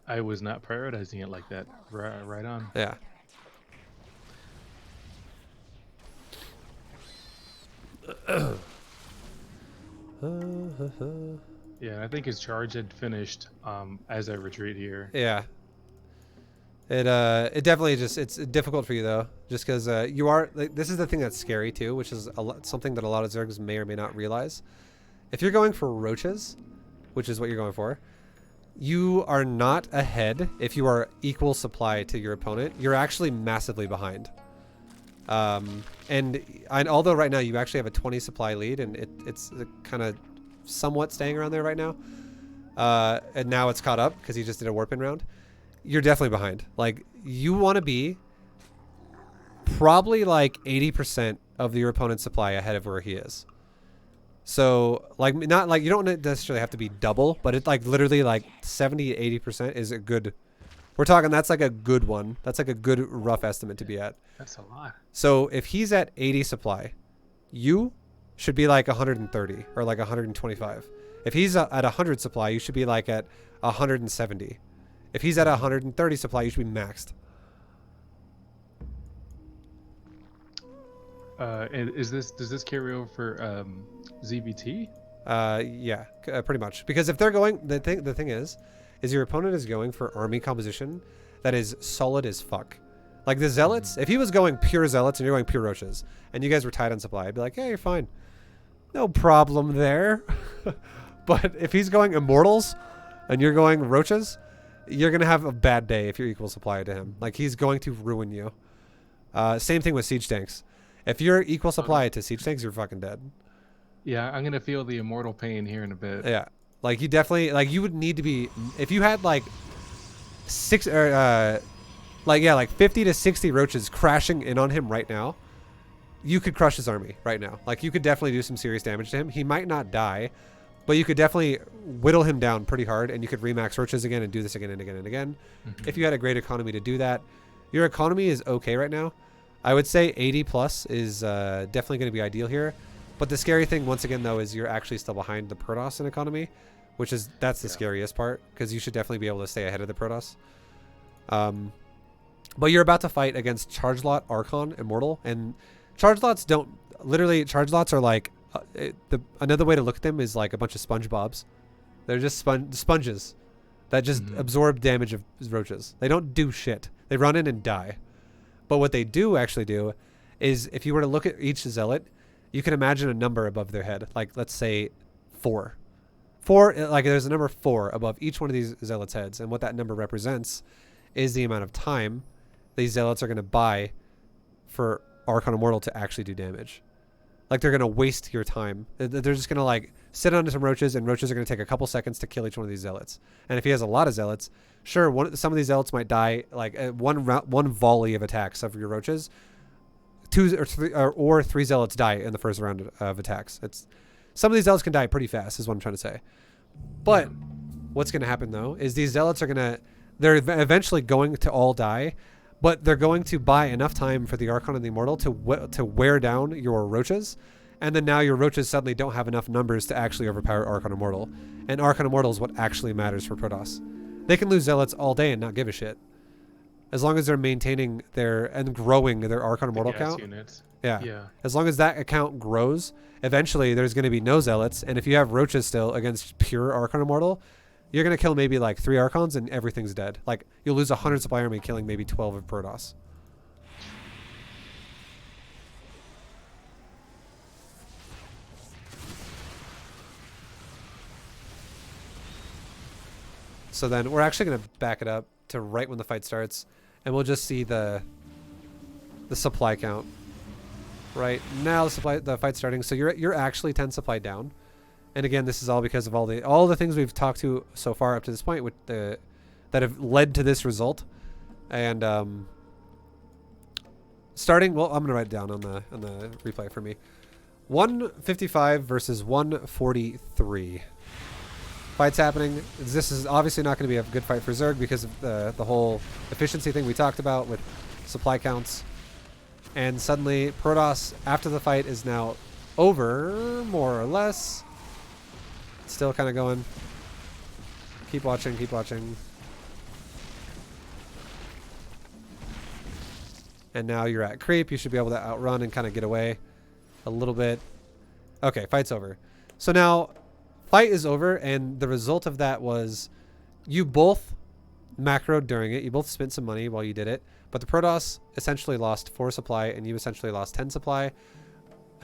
I was not prioritizing it like that. Right on. Yeah. Yeah, I think his charge had finished as I retreat here. Yeah. It definitely it's difficult for you though, just because you are like, this is the thing that's scary too, which is something that a lot of Zergs may or may not realize. If you're going for roaches, which is what you're going for, you are not ahead if you are equal supply to your opponent. You're actually massively behind. And although right now you actually have a 20 supply lead, and it's kind of somewhat staying around there right now, and now it's caught up because he just did a warp in round. You're definitely behind. Like, you want to be probably like 80% of your opponent's supply ahead of where he is. So like, not like, you don't necessarily have to be double, but it's like literally like 70 to 80% is a good, we're talking, that's like a good one. That's like a good rough estimate to be at. That's a lot. So if he's at 80 supply, you should be like 130 or like 125. If he's at 100 supply, you should be like at 170. If he's at 130 supply, you should be maxed. And does this carry over for ZvT? Yeah, pretty much. Because if they're going, the thing is your opponent is going for army composition that is solid as fuck. Like the zealots, if he was going pure zealots and you're going pure roaches, and you guys were tied on supply, I'd be like, yeah, you're fine, no problem there. But if he's going immortals and you're going roaches, you're gonna have a bad day if you're equal supply to him. Like, he's going to ruin you. Same thing with siege tanks. If you're equal supply to siege tanks, you're fucking dead. Yeah, I'm gonna feel the immortal pain here in a bit. Yeah, like you definitely, like, you would need to be, if you had like like 50 to 60 roaches crashing in on him right now, you could crush his army right now. Like, you could definitely do some serious damage to him. He might not die, but you could definitely whittle him down pretty hard, and you could remax roaches again and do this again and again and again. If you had a great economy to do that. Your economy is okay right now. I would say 80 plus is definitely going to be ideal here. But the scary thing, once again, though, is you're actually still behind the Protoss in economy, that's the scariest part, because you should definitely be able to stay ahead of the Protoss. But you're about to fight against Charge Lot, Archon, Immortal, and Charge Lots don't, literally, Charge Lots are like, another way to look at them is like a bunch of SpongeBobs. They're just sponges that just absorb damage of roaches. They don't do shit. They run in and die. But what they do actually do is, if you were to look at each zealot, you can imagine a number above their head. Like, let's say 4. 4, like there's a number 4 above each one of these zealots' heads. And what that number represents is the amount of time these zealots are going to buy for Archon Immortal to actually do damage. Like, they're going to waste your time. They're just going to like sit onto some roaches, and roaches are going to take a couple seconds to kill each one of these zealots. And if he has a lot of zealots, sure, some of these zealots might die like one volley of attacks of your roaches. 2 or 3 zealots die in the first round of attacks. Some of these zealots can die pretty fast, is what I'm trying to say. But what's going to happen though is these zealots they're eventually going to all die, but they're going to buy enough time for the Archon and the Immortal to wear down your roaches, and then now your roaches suddenly don't have enough numbers to actually overpower Archon Immortal. And Archon Immortal is what actually matters for Protoss. They can lose zealots all day and not give a shit, as long as they're maintaining and growing their Archon Immortal count. Units. Yeah. As long as that account grows, eventually there's going to be no zealots. And if you have roaches still against pure Archon Immortal, you're going to kill maybe like 3 Archons and everything's dead. Like, you'll lose 100 supply army killing maybe 12 of Protoss. So then we're actually going to back it up to right when the fight starts, and we'll just see the supply count. Right now the fight's starting, so you're actually 10 supply down. And again, this is all because of all the things we've talked to so far up to this point that have led to this result. And starting. Well, I'm gonna write it down on the replay for me. 155 versus 143. Fights happening. This is obviously not going to be a good fight for Zerg because of the whole efficiency thing we talked about with supply counts. And suddenly, Protoss, after the fight, is now over, more or less. Still kind of going. Keep watching, keep watching. And now you're at creep. You should be able to outrun and kind of get away a little bit. Okay, fight's over. So now, fight is over, and the result of that was you both macroed during it. You both spent some money while you did it. But the Protoss essentially lost 4 supply, and you essentially lost 10 supply.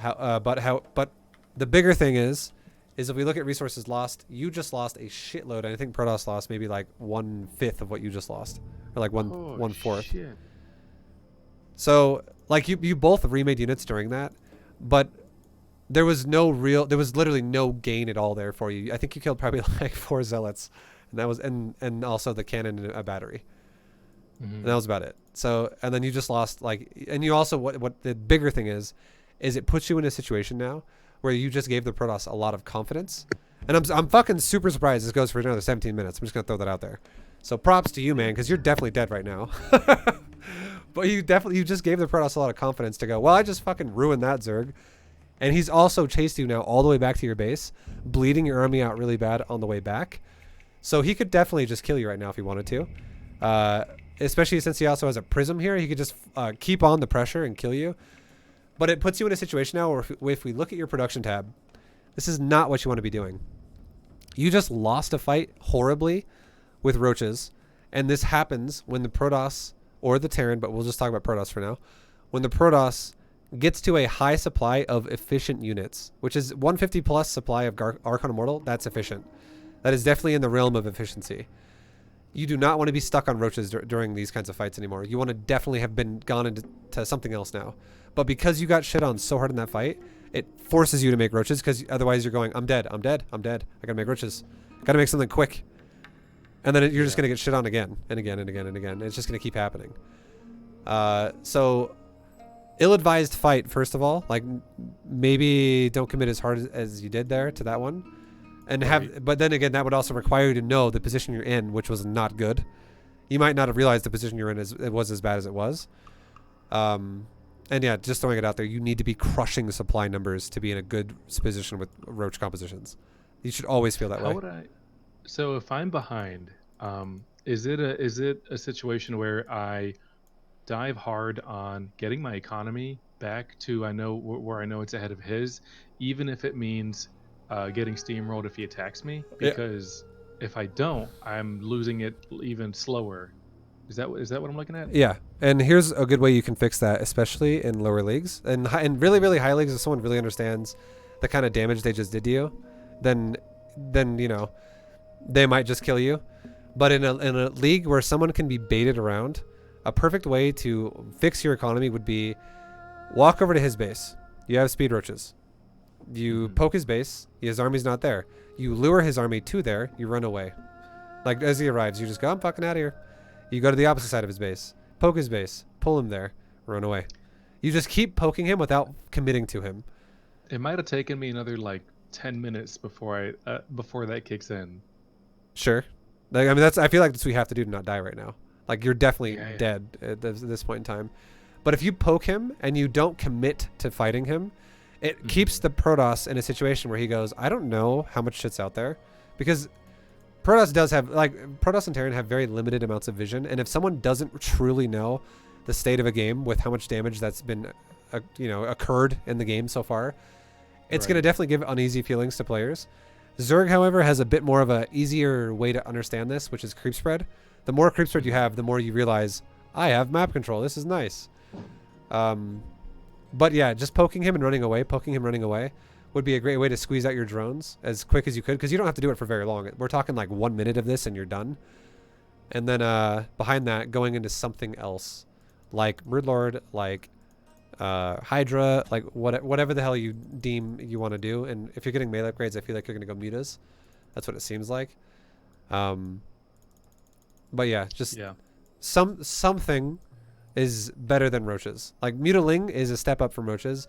But the bigger thing is if we look at resources lost, you just lost a shitload. And I think Protoss lost maybe like 1/5 of what you just lost, or like one fourth. Shit. So like you both remade units during that, but there was literally no gain at all there for you. I think you killed probably like 4 zealots, and that was and also the cannon and a battery. And that was about it. So, and then you just lost and you also, what the bigger thing is it puts you in a situation now where you just gave the Protoss a lot of confidence. And I'm fucking super surprised this goes for another 17 minutes. I'm just going to throw that out there. So props to you, man, because you're definitely dead right now. But you just gave the Protoss a lot of confidence to go, well, I just fucking ruined that Zerg. And he's also chased you now all the way back to your base, bleeding your army out really bad on the way back. So he could definitely just kill you right now if he wanted to. Especially since he also has a prism here, he could just keep on the pressure and kill you. But it puts you in a situation now where if we look at your production tab, this is not what you want to be doing. You just lost a fight horribly with roaches, and this happens when the Protoss or the Terran, but we'll just talk about Protoss for now. When the Protoss gets to a high supply of efficient units, which is 150 plus supply of Archon Immortal, that's efficient. That is definitely in the realm of efficiency. You do not want to be stuck on roaches during these kinds of fights anymore. You want to definitely have gone into something else now. But because you got shit on so hard in that fight, it forces you to make roaches, because otherwise you're going, I'm dead. I gotta make roaches. Gotta make something quick. And then you're just gonna get shit on again and again and again and again. It's just gonna keep happening. So ill-advised fight, first of all. Like, maybe don't commit as hard as you did there to that one. And but then again, that would also require you to know the position you're in, which was not good. You might not have realized the position you're in was as bad as it was. And yeah, just throwing it out there, you need to be crushing supply numbers to be in a good position with roach compositions. You should always feel that way. So if I'm behind, is it a situation where I dive hard on getting my economy back to where I know it's ahead of his, even if it means getting steamrolled if he attacks me? Because if I don't, I'm losing it even slower. Is that what I'm looking at? Yeah, and here's a good way you can fix that, especially in lower leagues and in really, really high leagues. If someone really understands the kind of damage they just did to you, then you know, they might just kill you. But in a league where someone can be baited around, a perfect way to fix your economy would be walk over to his base. You have speed roaches. You poke his base. His army's not there. You lure his army to there. You run away. Like, as he arrives, you just go, I'm fucking out of here. You go to the opposite side of his base. Poke his base. Pull him there. Run away. You just keep poking him without committing to him. It might have taken me another, 10 minutes before that kicks in. Sure. I mean, I feel like that's what you have to do to not die right now. Like, you're definitely dead at this point in time. But if you poke him and you don't commit to fighting him, it keeps the Protoss in a situation where he goes, I don't know how much shit's out there. Because Protoss does have, Protoss and Terran have very limited amounts of vision. And if someone doesn't truly know the state of a game with how much damage that's been, occurred in the game so far, it's going to definitely give uneasy feelings to players. Zerg, however, has a bit more of a easier way to understand this, which is creep spread. The more creep spread you have, the more you realize, I have map control. This is nice. But yeah, just poking him and running away would be a great way to squeeze out your drones as quick as you could, because you don't have to do it for very long. We're talking 1 minute of this and you're done. And then behind that, going into something else, like Broodlord, like Hydra, whatever the hell you deem you want to do. And if you're getting melee upgrades, I feel like you're going to go mutas. That's what it seems like. But yeah, just something is better than Roaches. Like Mutiling is a step up from Roaches.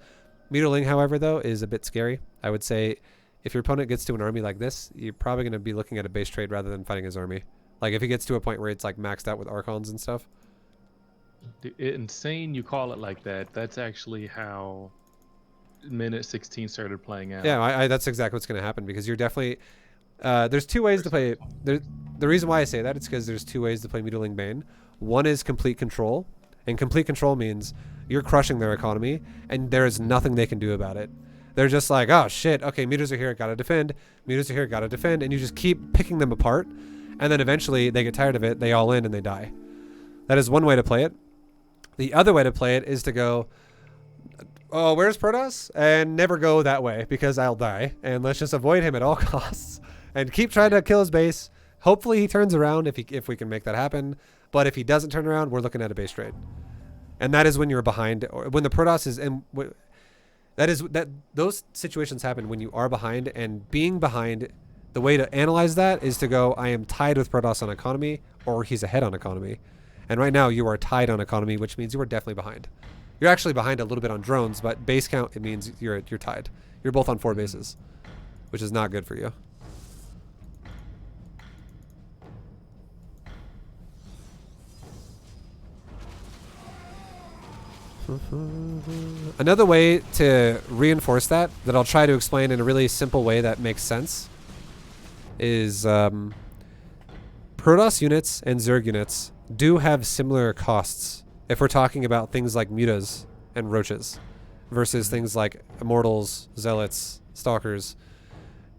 Mutiling, however, though, is a bit scary. I would say if your opponent gets to an army like this, you're probably going to be looking at a base trade rather than fighting his army. Like if he gets to a point where it's like maxed out with Archons and stuff. Insane you call it like that. That's actually how minute 16 started playing out. Yeah, that's exactly what's going to happen because you're definitely... there's two ways to play... The reason why I say that is because there's two ways to play Mutiling Bane. One is complete control. And complete control means you're crushing their economy and there is nothing they can do about it. They're just like, oh shit, okay, meters are here, gotta defend. Meters are here, gotta defend. And you just keep picking them apart. And then eventually they get tired of it, they all in and they die. That is one way to play it. The other way to play it is to go, oh, where's Protoss? And never go that way because I'll die. And let's just avoid him at all costs and keep trying to kill his base. Hopefully he turns around if we can make that happen. But if he doesn't turn around, we're looking at a base trade. And that is when you're behind, or when the Protoss is in. Those situations happen when you are behind, and being behind, the way to analyze that is to go, I am tied with Protoss on economy, or he's ahead on economy. And right now you are tied on economy, which means you are definitely behind. You're actually behind a little bit on drones, but base count, it means you're tied. You're both on 4 bases, which is not good for you. Another way to reinforce that I'll try to explain in a really simple way that makes sense is Protoss units and Zerg units do have similar costs if we're talking about things like mutas and roaches versus things like immortals, zealots, stalkers.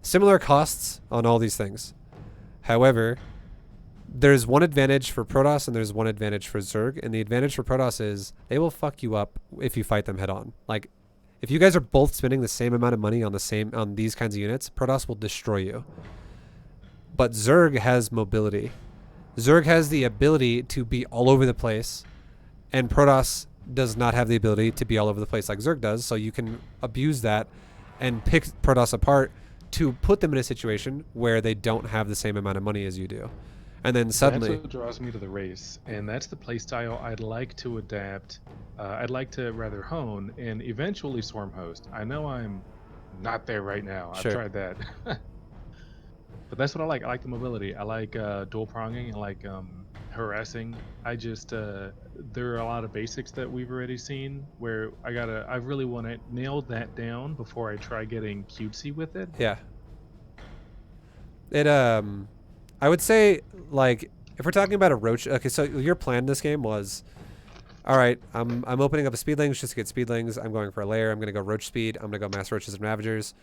Similar costs on all these things. However, there's one advantage for Protoss and there's one advantage for Zerg, and the advantage for Protoss is they will fuck you up if you fight them head on. Like, if you guys are both spending the same amount of money on these kinds of units, Protoss will destroy you. But Zerg has mobility. Zerg has the ability to be all over the place, and Protoss does not have the ability to be all over the place like Zerg does, so you can abuse that and pick Protoss apart to put them in a situation where they don't have the same amount of money as you do. And then suddenly... That's what draws me to the race, and that's the playstyle I'd like to adapt. I'd like to rather hone and eventually Swarm Host. I know I'm not there right now. Sure. I've tried that. But that's what I like. I like the mobility. I like dual pronging. I like harassing. I just... there are a lot of basics that we've already seen where I really want to nail that down before I try getting cutesy with it. Yeah. I would say, like, if we're talking about a roach... Okay, so your plan in this game was, all right, I'm opening up a speedlings just to get speedlings. I'm going for a layer. I'm going to go roach speed. I'm going to go mass roaches and ravagers.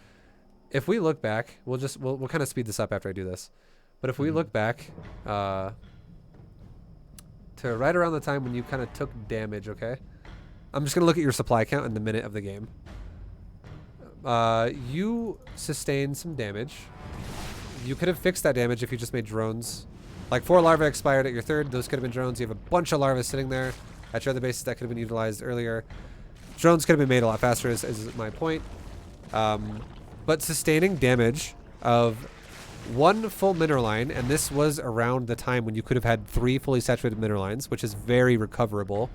If we look back, we'll kind of speed this up after I do this. But if we look back to right around the time when you kind of took damage, okay? I'm just going to look at your supply count in the minute of the game. You sustained some damage. You could have fixed that damage if you just made drones. Like 4 larvae expired at your 3rd. Those could have been drones. You have a bunch of larvae sitting there at your other bases that could have been utilized earlier. Drones could have been made a lot faster is my point. But sustaining damage of 1 full mineral line, and this was around the time when you could have had 3 fully saturated mineral lines, which is very recoverable.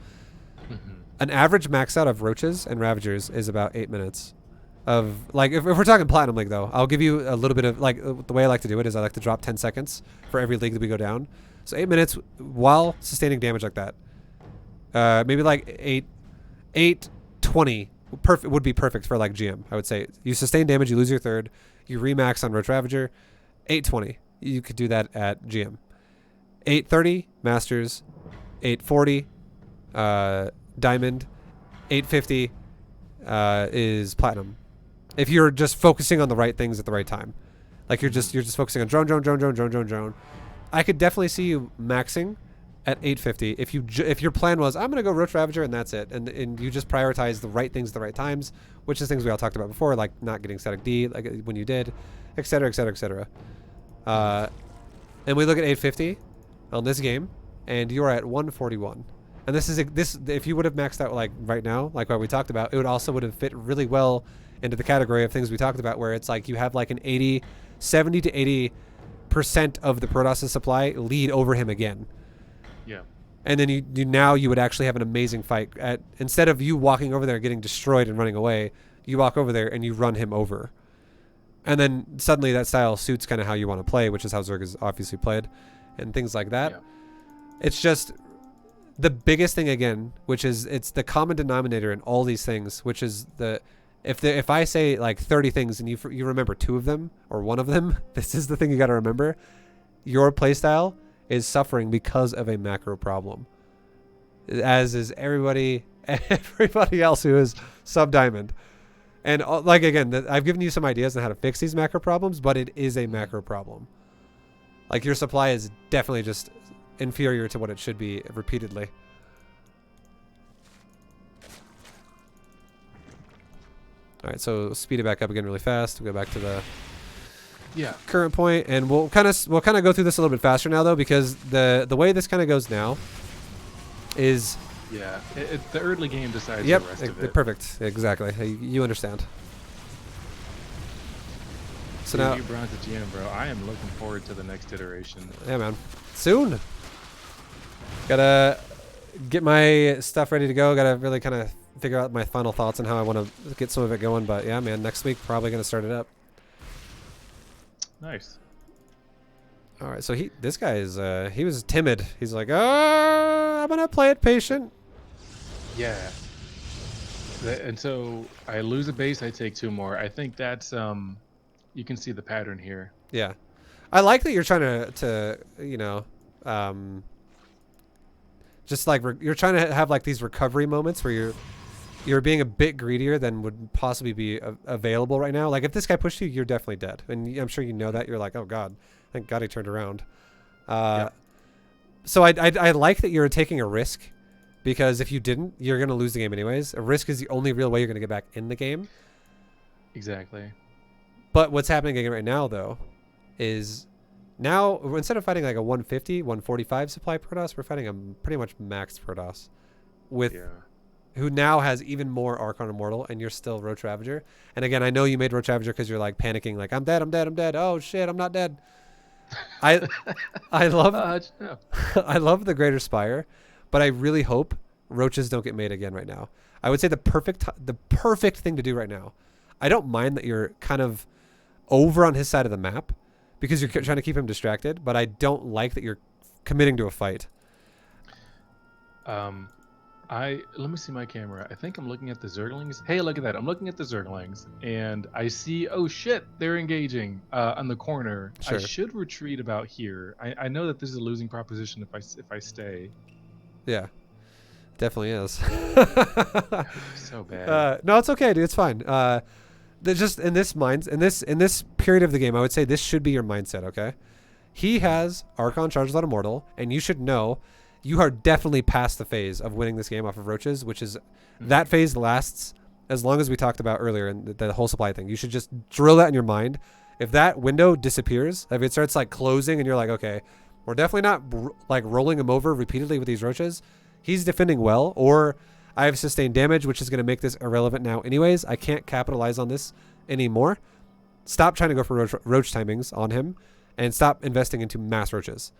An average max out of roaches and ravagers is about 8 minutes. Of like, if we're talking Platinum League though, I'll give you a little bit of, like, the way I like to do it is I like to drop 10 seconds for every league that we go down. So 8 minutes while sustaining damage like that. Maybe like 8:20 would be perfect for like GM. I would say you sustain damage, you lose your 3rd, you remax on Roach Ravager. 8:20, you could do that at GM. 8:30 Masters, 8:40 Diamond, 8:50 is Platinum. If you're just focusing on the right things at the right time, like you're just focusing on drone. I could definitely see you maxing at 8:50 if your plan was I'm gonna go Roach Ravager and that's it, and you just prioritize the right things at the right times, which is things we all talked about before, like not getting static D like when you did, etc. And we look at 8:50 on this game, and you are at 141. And this if you would have maxed out like right now, like what we talked about, it would have fit really well into the category of things we talked about, where it's like you have like an 70 to 80% of the Protoss supply lead over him again. Yeah. And then you would actually have an amazing fight. Instead of you walking over there getting destroyed and running away, you walk over there and you run him over. And then suddenly that style suits kind of how you want to play, which is how Zerg is obviously played, and things like that. Yeah. It's just the biggest thing again, which is it's the common denominator in all these things, which is if I say like 30 things and you remember 2 of them or 1 of them, this is the thing you got to remember. Your playstyle is suffering because of a macro problem, as is everybody else who is sub-diamond. And like again, I've given you some ideas on how to fix these macro problems, but it is a macro problem. Like your supply is definitely just inferior to what it should be repeatedly. All right, so speed it back up again really fast. We'll go back to the current point, and we'll kind of go through this a little bit faster now though, because the way this kind of goes now is the early game decides the rest of it. Perfect, exactly. You understand. So Dude, now you bronze the GM, bro. I am looking forward to the next iteration. Yeah, man. Soon. Gotta get my stuff ready to go. Gotta really kind of figure out my final thoughts on how I want to get some of it going. But yeah, man, next week probably gonna start it up. Nice. All right, so this guy is he was timid. He's like, I'm gonna play it patient. Yeah. And so I lose a base, I take 2 more. I think that's you can see the pattern here. Yeah, I like that you're trying to just like you're trying to have like these recovery moments where you're being a bit greedier than would possibly be available right now. Like if this guy pushed you, you're definitely dead, and I'm sure you know that. You're like, oh god, thank God he turned around. So I like that you're taking a risk, because if you didn't, you're gonna lose the game anyways. A risk is the only real way you're gonna get back in the game. Exactly. But what's happening again right now though is now instead of fighting like a 150, 145 supply Protoss, we're fighting a pretty much maxed Protoss with who now has even more Archon Immortal, and you're still Roach Ravager. And again, I know you made Roach Ravager because you're like panicking, like I'm dead. Oh shit, I'm not dead. I love I love the Greater Spire, but I really hope roaches don't get made again right now. I would say the perfect thing to do right now. I don't mind that you're kind of over on his side of the map because you're trying to keep him distracted, but I don't like that you're committing to a fight. Let me see my camera. I think I'm looking at the Zerglings. Hey, look at that. I'm looking at the Zerglings, and I see, oh shit, they're engaging on the corner. Sure. I should retreat about here. I know that this is a losing proposition if I stay. Yeah, definitely is. So bad. No, it's okay, dude. It's fine. Just in this period of the game, I would say this should be your mindset. Okay, he has Archon charges on Immortal, and you should know you are definitely past the phase of winning this game off of roaches, which is that phase lasts as long as we talked about earlier in the whole supply thing. You should just drill that in your mind. If that window disappears, if it starts like closing and you're like, okay, we're definitely not like rolling him over repeatedly with these roaches, he's defending well, or I have sustained damage, which is going to make this irrelevant now anyways. I can't capitalize on this anymore. Stop trying to go for roach timings on him, and stop investing into mass roaches.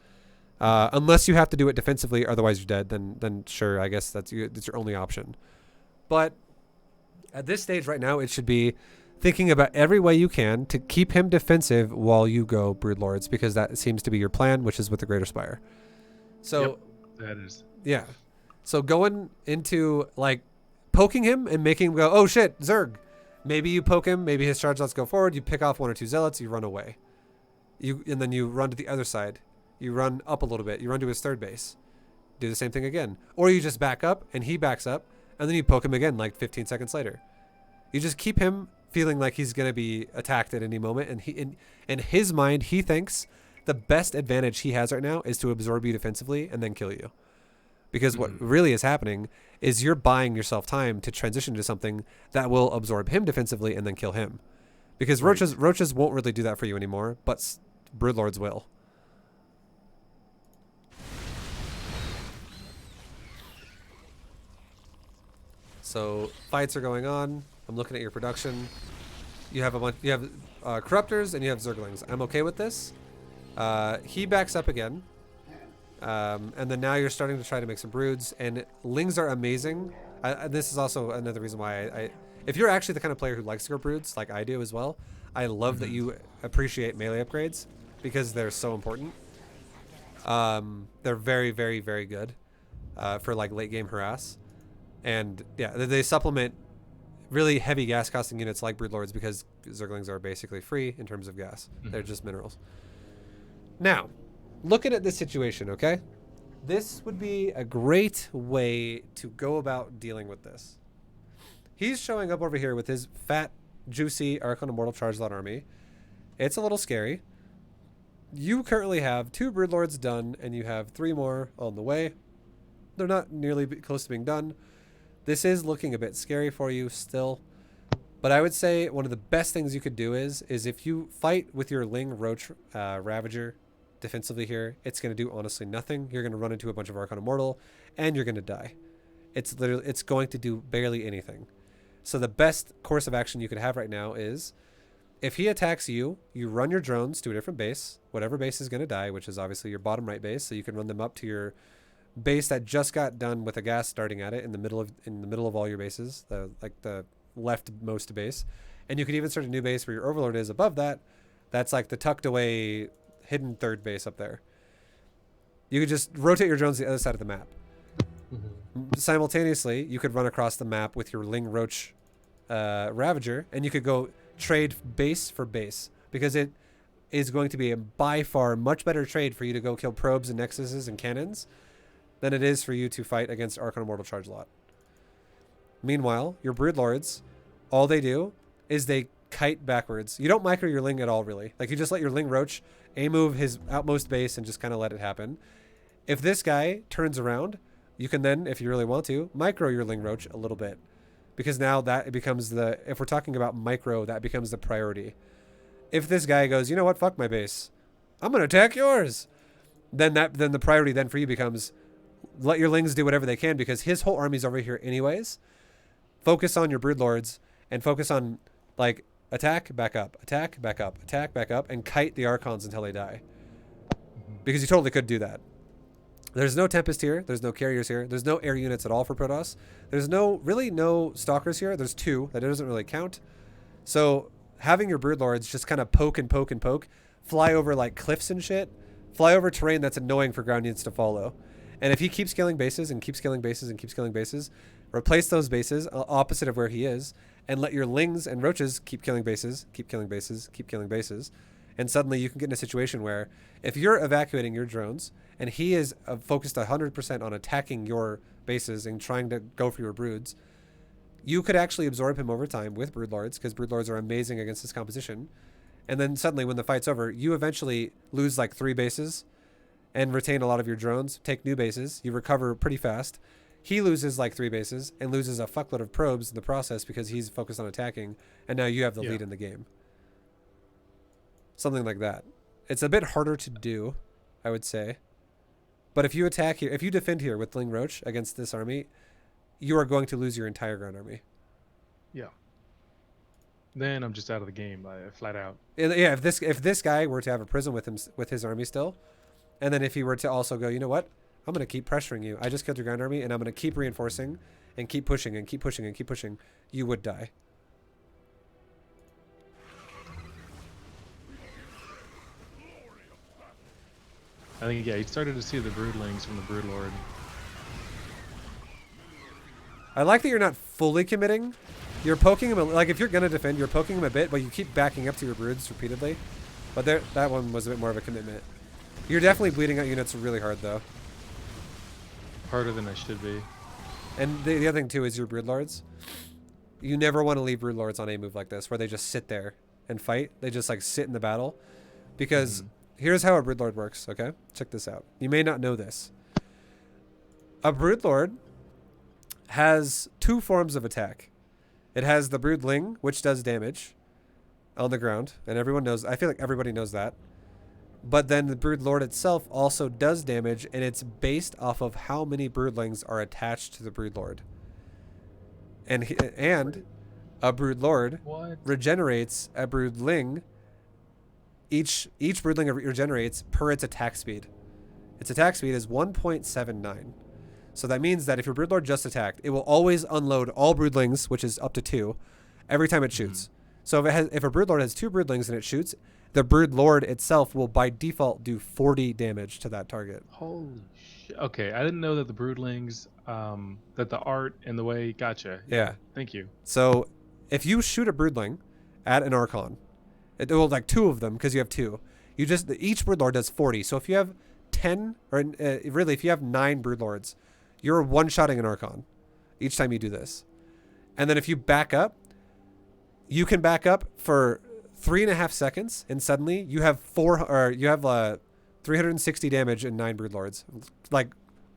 Unless you have to do it defensively, otherwise you're dead, then sure, I guess that's your only option. But at this stage right now, it should be thinking about every way you can to keep him defensive while you go Broodlords, because that seems to be your plan, which is with the Greater Spire. So yep, that is. Yeah. So going into like poking him and making him go, oh shit, Zerg. Maybe you poke him, maybe his charge lets go forward, you pick off 1 or 2 zealots, you run away. And then you run to the other side. You run up a little bit. You run to his third base. Do the same thing again. Or you just back up and he backs up, and then you poke him again like 15 seconds later. You just keep him feeling like he's going to be attacked at any moment, and in his mind, he thinks the best advantage he has right now is to absorb you defensively and then kill you. Because what really is happening is you're buying yourself time to transition to something that will absorb him defensively and then kill him. Because roaches won't really do that for you anymore, but Broodlords will. So fights are going on. I'm looking at your production. You have corruptors and you have Zerglings. I'm okay with this. He backs up again. And then now you're starting to try to make some broods, and lings are amazing. This is also another reason why if you're actually the kind of player who likes to go broods, like I do as well, I love that you appreciate melee upgrades because they're so important. They're very, very, very good for like late game harass, and yeah, they supplement really heavy gas costing units like broodlords because zerglings are basically free in terms of gas. They're just minerals. Now, looking at this situation, okay? This would be a great way to go about dealing with this. He's showing up over here with his fat, juicy Archon Immortal Chargelot army. It's a little scary. You currently have 2 Broodlords done, and you have 3 more on the way. They're not nearly close to being done. This is looking a bit scary for you still. But I would say one of the best things you could do is if you fight with your Ling Roach Ravager defensively here, it's going to do honestly nothing. You're going to run into a bunch of Archon Immortal, and you're going to die. It's going to do barely anything. So the best course of action you could have right now is if he attacks you, you run your drones to a different base. Whatever base is going to die, which is obviously your bottom right base, so you can run them up to your base that just got done with a gas starting at it in the middle of all your bases, the leftmost base. And you could even start a new base where your Overlord is above that. That's like the tucked away hidden third base up there. You could just rotate your drones to the other side of the map. Simultaneously, you could run across the map with your Ling Roach Ravager, and you could go trade base for base, because it is going to be a by far much better trade for you to go kill probes and nexuses and cannons than it is for you to fight against Archon Immortal Chargelot. Meanwhile, your Broodlords, all they do is they kite backwards. You don't micro your Ling at all, really. Like, you just let your Ling Roach A-move his outmost base and just kind of let it happen. If this guy turns around, you can then, if you really want to, micro your Ling Roach a little bit. Because now that becomes if we're talking about micro, that becomes the priority. If this guy goes, you know what, fuck my base, I'm going to attack yours, then the priority then for you becomes let your Lings do whatever they can, because his whole army's over here anyways. Focus on your Broodlords and focus on, like, attack, back up, attack, back up, attack, back up, and kite the Archons until they die. Because you totally could do that. There's no Tempest here. There's no Carriers here. There's no air units at all for Protoss. There's really no Stalkers here. There's 2. That doesn't really count. So having your Broodlords just kind of poke and poke and poke, fly over like cliffs and shit, fly over terrain that's annoying for ground units to follow. And if he keeps killing bases and keeps killing bases and keeps killing bases, replace those bases opposite of where he is, and let your Lings and Roaches keep killing bases, keep killing bases, keep killing bases. And suddenly you can get in a situation where if you're evacuating your drones and he is focused 100% on attacking your bases and trying to go for your broods, you could actually absorb him over time with Broodlords, because Broodlords are amazing against this composition. And then suddenly when the fight's over, you eventually lose like 3 bases and retain a lot of your drones, take new bases, you recover pretty fast. He loses like 3 bases and loses a fuckload of probes in the process because he's focused on attacking, and now you have the lead in the game. Something like that. It's a bit harder to do, I would say. But if you attack here, if you defend here with Ling Roach against this army, you are going to lose your entire ground army. Yeah. Then I'm just out of the game, flat out. Yeah, if this guy were to have a prism with his army still, and then if he were to also go, you know what? I'm going to keep pressuring you. I just killed your ground army, and I'm going to keep reinforcing and keep pushing and keep pushing and keep pushing. You would die. I think, yeah, he started to see the Broodlings from the Broodlord. I like that you're not fully committing. You're poking him, like if you're going to defend, you're poking him a bit, but you keep backing up to your broods repeatedly. But that one was a bit more of a commitment. You're definitely bleeding out units really hard, though. Harder than I should be. And the other thing, too, is your Broodlords. You never want to leave Broodlords on a move like this, where they just sit there and fight. They just, like, sit in the battle. Because here's how a Broodlord works, okay? Check this out. You may not know this. A Broodlord has 2 forms of attack. It has the Broodling, which does damage on the ground. And everyone knows, I feel like everybody knows that. But then the Broodlord itself also does damage, and it's based off of how many Broodlings are attached to the Broodlord. And a Broodlord regenerates a Broodling. Each Broodling regenerates per its attack speed. its attack speed is 1.79. So that means that if your Broodlord just attacked, it will always unload all broodlings, which is up to 2, every time it shoots. So if a Broodlord has 2 broodlings and it shoots, the Broodlord itself will by default do 40 damage to that target. Holy shit. Okay, I didn't know that the broodlings, that the art and the way. Gotcha. Yeah. Thank you. So if you shoot a broodling at an Archon, well, like 2 of them, because you have 2, each Broodlord does 40. So if you have 10, or really, if you have 9 Broodlords, you're one-shotting an Archon each time you do this. And then if you back up, you can back up for 3.5 seconds, and suddenly you have 360 damage and 9 Broodlords, like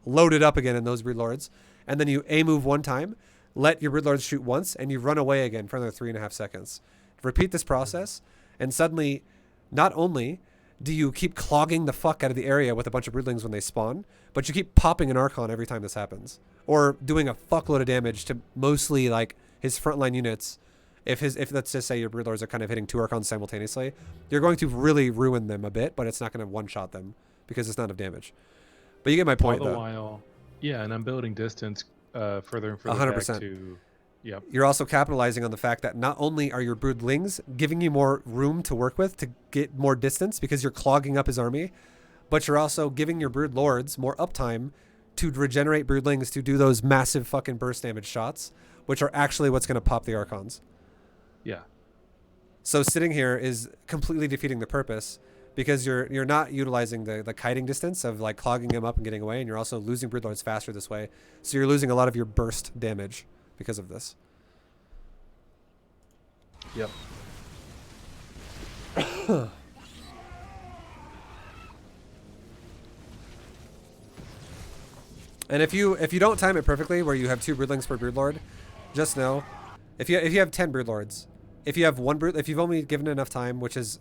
loaded up again in those Broodlords. And then you A-move one time, let your Broodlords shoot once, and you run away again for another 3.5 seconds. Repeat this process, and suddenly, not only do you keep clogging the fuck out of the area with a bunch of broodlings when they spawn, but you keep popping an Archon every time this happens, or doing a fuckload of damage to mostly like his frontline units. If let's just say your Broodlords are kind of hitting 2 Archons simultaneously, you're going to really ruin them a bit, but it's not going to one-shot them because it's not enough damage. But you get my point, All the though. while, yeah, and I'm building distance further and further 100%. back to. Yep. You're also capitalizing on the fact that not only are your broodlings giving you more room to work with to get more distance because you're clogging up his army, but you're also giving your broodlords more uptime to regenerate broodlings to do those massive fucking burst damage shots, which are actually what's going to pop the Archons. Yeah. So sitting here is completely defeating the purpose because you're not utilizing the kiting distance of like clogging him up and getting away, and you're also losing broodlords faster this way. So you're losing a lot of your burst damage because of this. Yep. And if you don't time it perfectly, where you have 2 broodlings per broodlord, just know, if you have 10 broodlords, if you've only given it enough time, which is,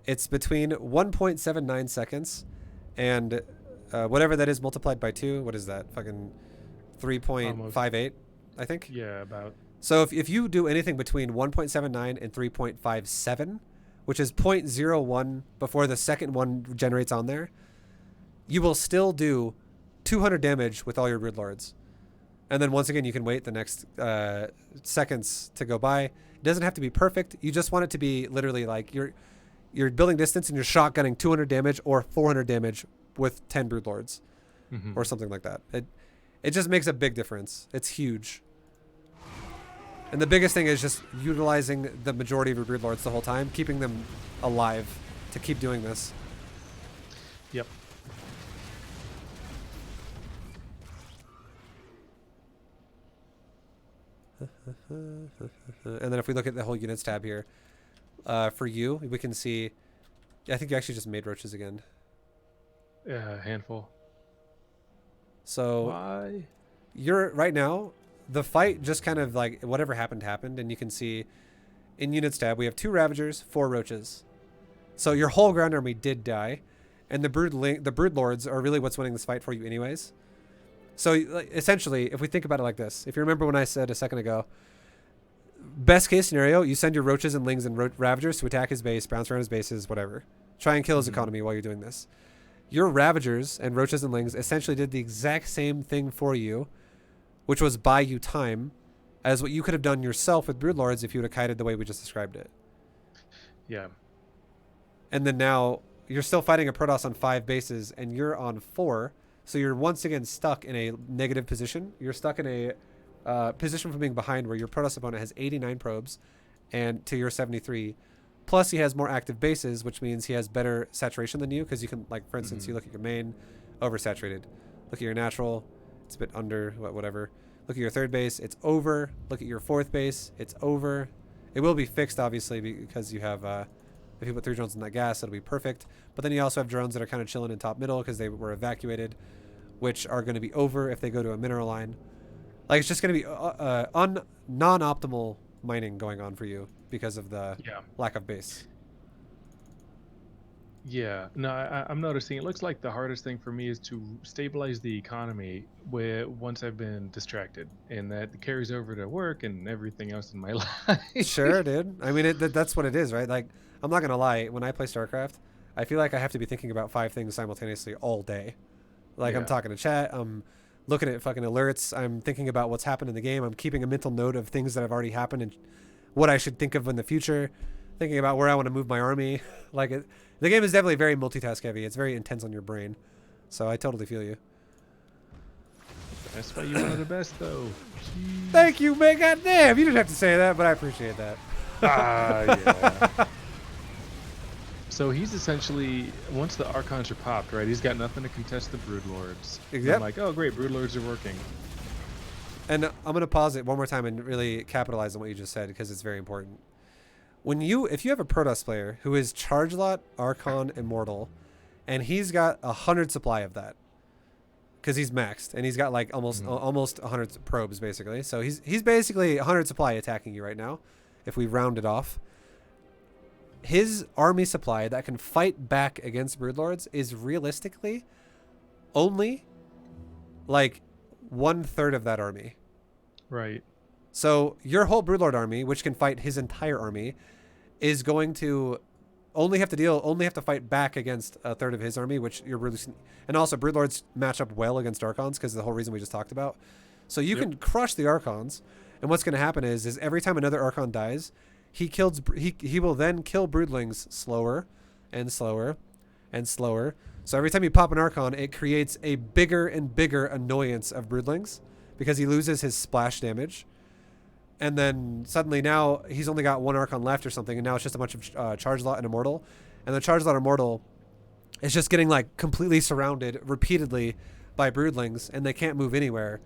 it's between 1.79 seconds and whatever that is multiplied by 2. What is that? Fucking 3.58, I think. Yeah, about. So if you do anything between 1.79 and 3.57, which is 0.01 before the second one generates on there, you will still do 200 damage with all your broodlords. And then once again, you can wait the next seconds to go by. It doesn't have to be perfect. You just want it to be literally like you're building distance and you're shotgunning 200 damage or 400 damage with 10 broodlords or something like that. It just makes a big difference. It's huge. And the biggest thing is just utilizing the majority of your broodlords the whole time, keeping them alive to keep doing this. Yep. And then if we look at the whole units tab here, for you, we can see, I think you actually just made roaches again. Yeah, handful. So Why? you're right now, the fight just kind of like whatever happened, and you can see in units tab, we have 2 Ravagers, 4 Roaches. So your whole ground army did die, and the Broodlords are really what's winning this fight for you anyways. So essentially, if we think about it like this, if you remember when I said a second ago, best case scenario, you send your Roaches and Lings and Ravagers to attack his base, bounce around his bases, whatever. Try and kill his economy while you're doing this. Your Ravagers and Roaches and Lings essentially did the exact same thing for you, which was buy you time, as what you could have done yourself with Broodlords if you would have kited the way we just described it. Yeah. And then now you're still fighting a Protoss on 5 bases and you're on 4, so you're once again stuck in a negative position. You're stuck in a position from being behind where your Protoss opponent has 89 probes and to your 73. Plus he has more active bases, which means he has better saturation than you, because you can, like, for instance, you look at your main, oversaturated. Look at your natural, it's a bit under, whatever. Look at your 3rd base, it's over. Look at your 4th base, it's over. It will be fixed, obviously, because you have, if you put 3 drones in that gas, it'll be perfect. But then you also have drones that are kind of chilling in top middle because they were evacuated, which are going to be over if they go to a mineral line. Like, it's just going to be non-optimal mining going on for you because of the lack of base. Yeah, no, I'm noticing it looks like the hardest thing for me is to stabilize the economy once I've been distracted, and that carries over to work and everything else in my life. Sure, dude. I mean, that's what it is, right? Like, I'm not going to lie. When I play StarCraft, I feel like I have to be thinking about 5 things simultaneously all day. Like I'm talking to chat, I'm looking at fucking alerts, I'm thinking about what's happened in the game, I'm keeping a mental note of things that have already happened and what I should think of in the future, thinking about where I want to move my army. Like the game is definitely very multitask heavy. It's very intense on your brain. So I totally feel you. That's why you're one of the best, though. Jeez. Thank you, man. God damn, you didn't have to say that, but I appreciate that. Yeah. So he's essentially, once the Archons are popped, right, he's got nothing to contest the Broodlords. Yep. I'm like, oh, great, Broodlords are working. And I'm going to pause it one more time and really capitalize on what you just said because it's very important. If you have a Protoss player who is Charge Lot, Archon, Immortal, and he's got 100 supply of that, because he's maxed, and he's got like almost 100 probes, basically. So he's basically 100 supply attacking you right now, if we round it off. His army supply that can fight back against Broodlords is realistically only like 1/3 of that army. Right. So your whole Broodlord army, which can fight his entire army, is going to only have to fight back against 1/3 of his army, which you're really, and also Broodlords match up well against Archons because of the whole reason we just talked about. So you can crush the Archons, and what's going to happen is every time another Archon dies, he will then kill Broodlings slower and slower and slower. So every time you pop an Archon, it creates a bigger and bigger annoyance of Broodlings because he loses his splash damage. And then suddenly now he's only got 1 Archon left or something, and now it's just a bunch of Charge Lot and Immortal. And the Charge Lot Immortal is just getting like completely surrounded repeatedly by Broodlings, and they can't move anywhere.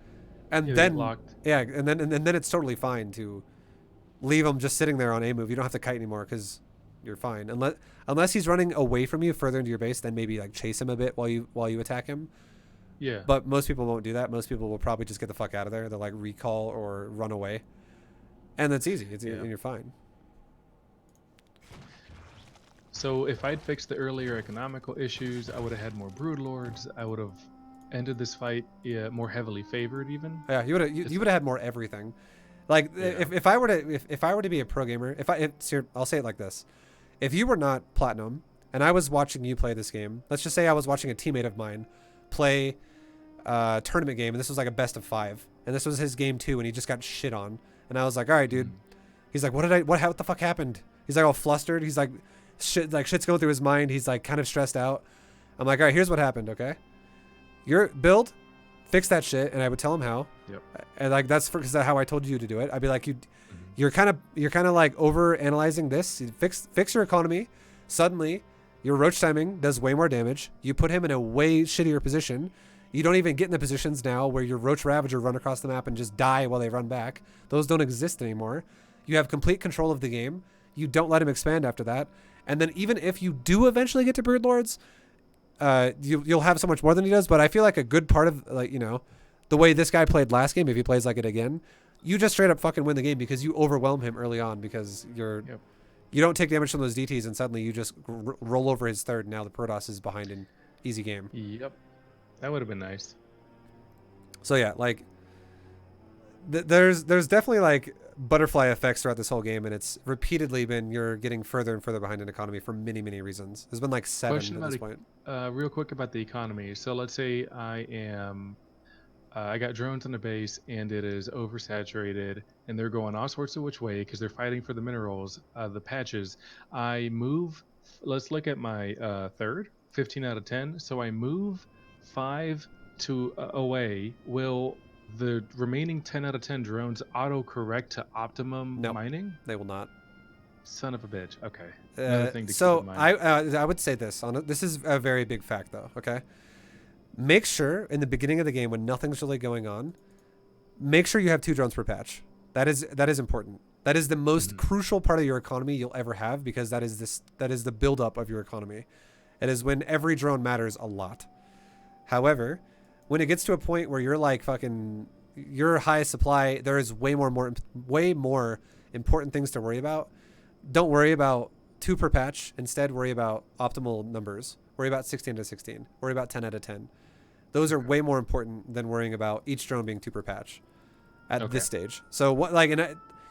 And then and then it's totally fine to leave him just sitting there on A move. You don't have to kite anymore because you're fine. Unless he's running away from you further into your base, then maybe like chase him a bit while you attack him. Yeah. But most people won't do that. Most people will probably just get the fuck out of there. They'll like recall or run away. And that's easy. And you're fine. So if I'd fixed the earlier economical issues, I would have had more Broodlords. I would have ended this fight more heavily favored even. Yeah, you would have had more everything. Like if I were to be a pro gamer, I'll say it like this. If you were not Platinum and I was watching you play this game, let's just say I was watching a teammate of mine play a tournament game, and this was like a best of 5, and this was his game 2, and he just got shit on. And I was like, all right, dude. He's like, what the fuck happened? He's like all flustered. He's like, shit's going through his mind. He's like kind of stressed out. I'm like, all right, here's what happened, okay? Your build, fix that shit. And I would tell him how. Yep. And like, that's how I told you to do it. I'd be like, you're kind of like over analyzing this. You fix your economy. Suddenly your roach timing does way more damage. You put him in a way shittier position. You don't even get in the positions now where your Roach Ravager run across the map and just die while they run back. Those don't exist anymore. You have complete control of the game. You don't let him expand after that. And then even if you do eventually get to Broodlords, you'll have so much more than he does. But I feel like a good part of, like, the way this guy played last game, if he plays like it again, you just straight up fucking win the game because you overwhelm him early on because you don't take damage from those DTs and suddenly you just roll over his third. And now the Protoss is behind an easy game. Yep. That would have been nice. So yeah, like there's definitely like butterfly effects throughout this whole game, and it's repeatedly been you're getting further and further behind an economy for many, many reasons. There's been like 7 at this point. Real quick about the economy. So let's say I got drones on the base and it is oversaturated and they're going all sorts of which way because they're fighting for the minerals, the patches. I move. Let's look at my third, 15 out of 10. So I move 5 to away. Will the remaining 10 out of 10 drones auto-correct to optimum mining? They will not. Son of a bitch. Okay. So I would say this. This is a very big fact, though. Okay. Make sure in the beginning of the game when nothing's really going on, make sure you have 2 drones per patch. That is important. That is the most crucial part of your economy you'll ever have because that is the buildup of your economy. It is when every drone matters a lot. However, when it gets to a point where you're like fucking your high supply, there is way more important things to worry about. Don't worry about 2 per patch. Instead, worry about optimal numbers. Worry about 16 to 16. Worry about 10 out of 10. Those are way more important than worrying about each drone being 2 per patch at this stage. So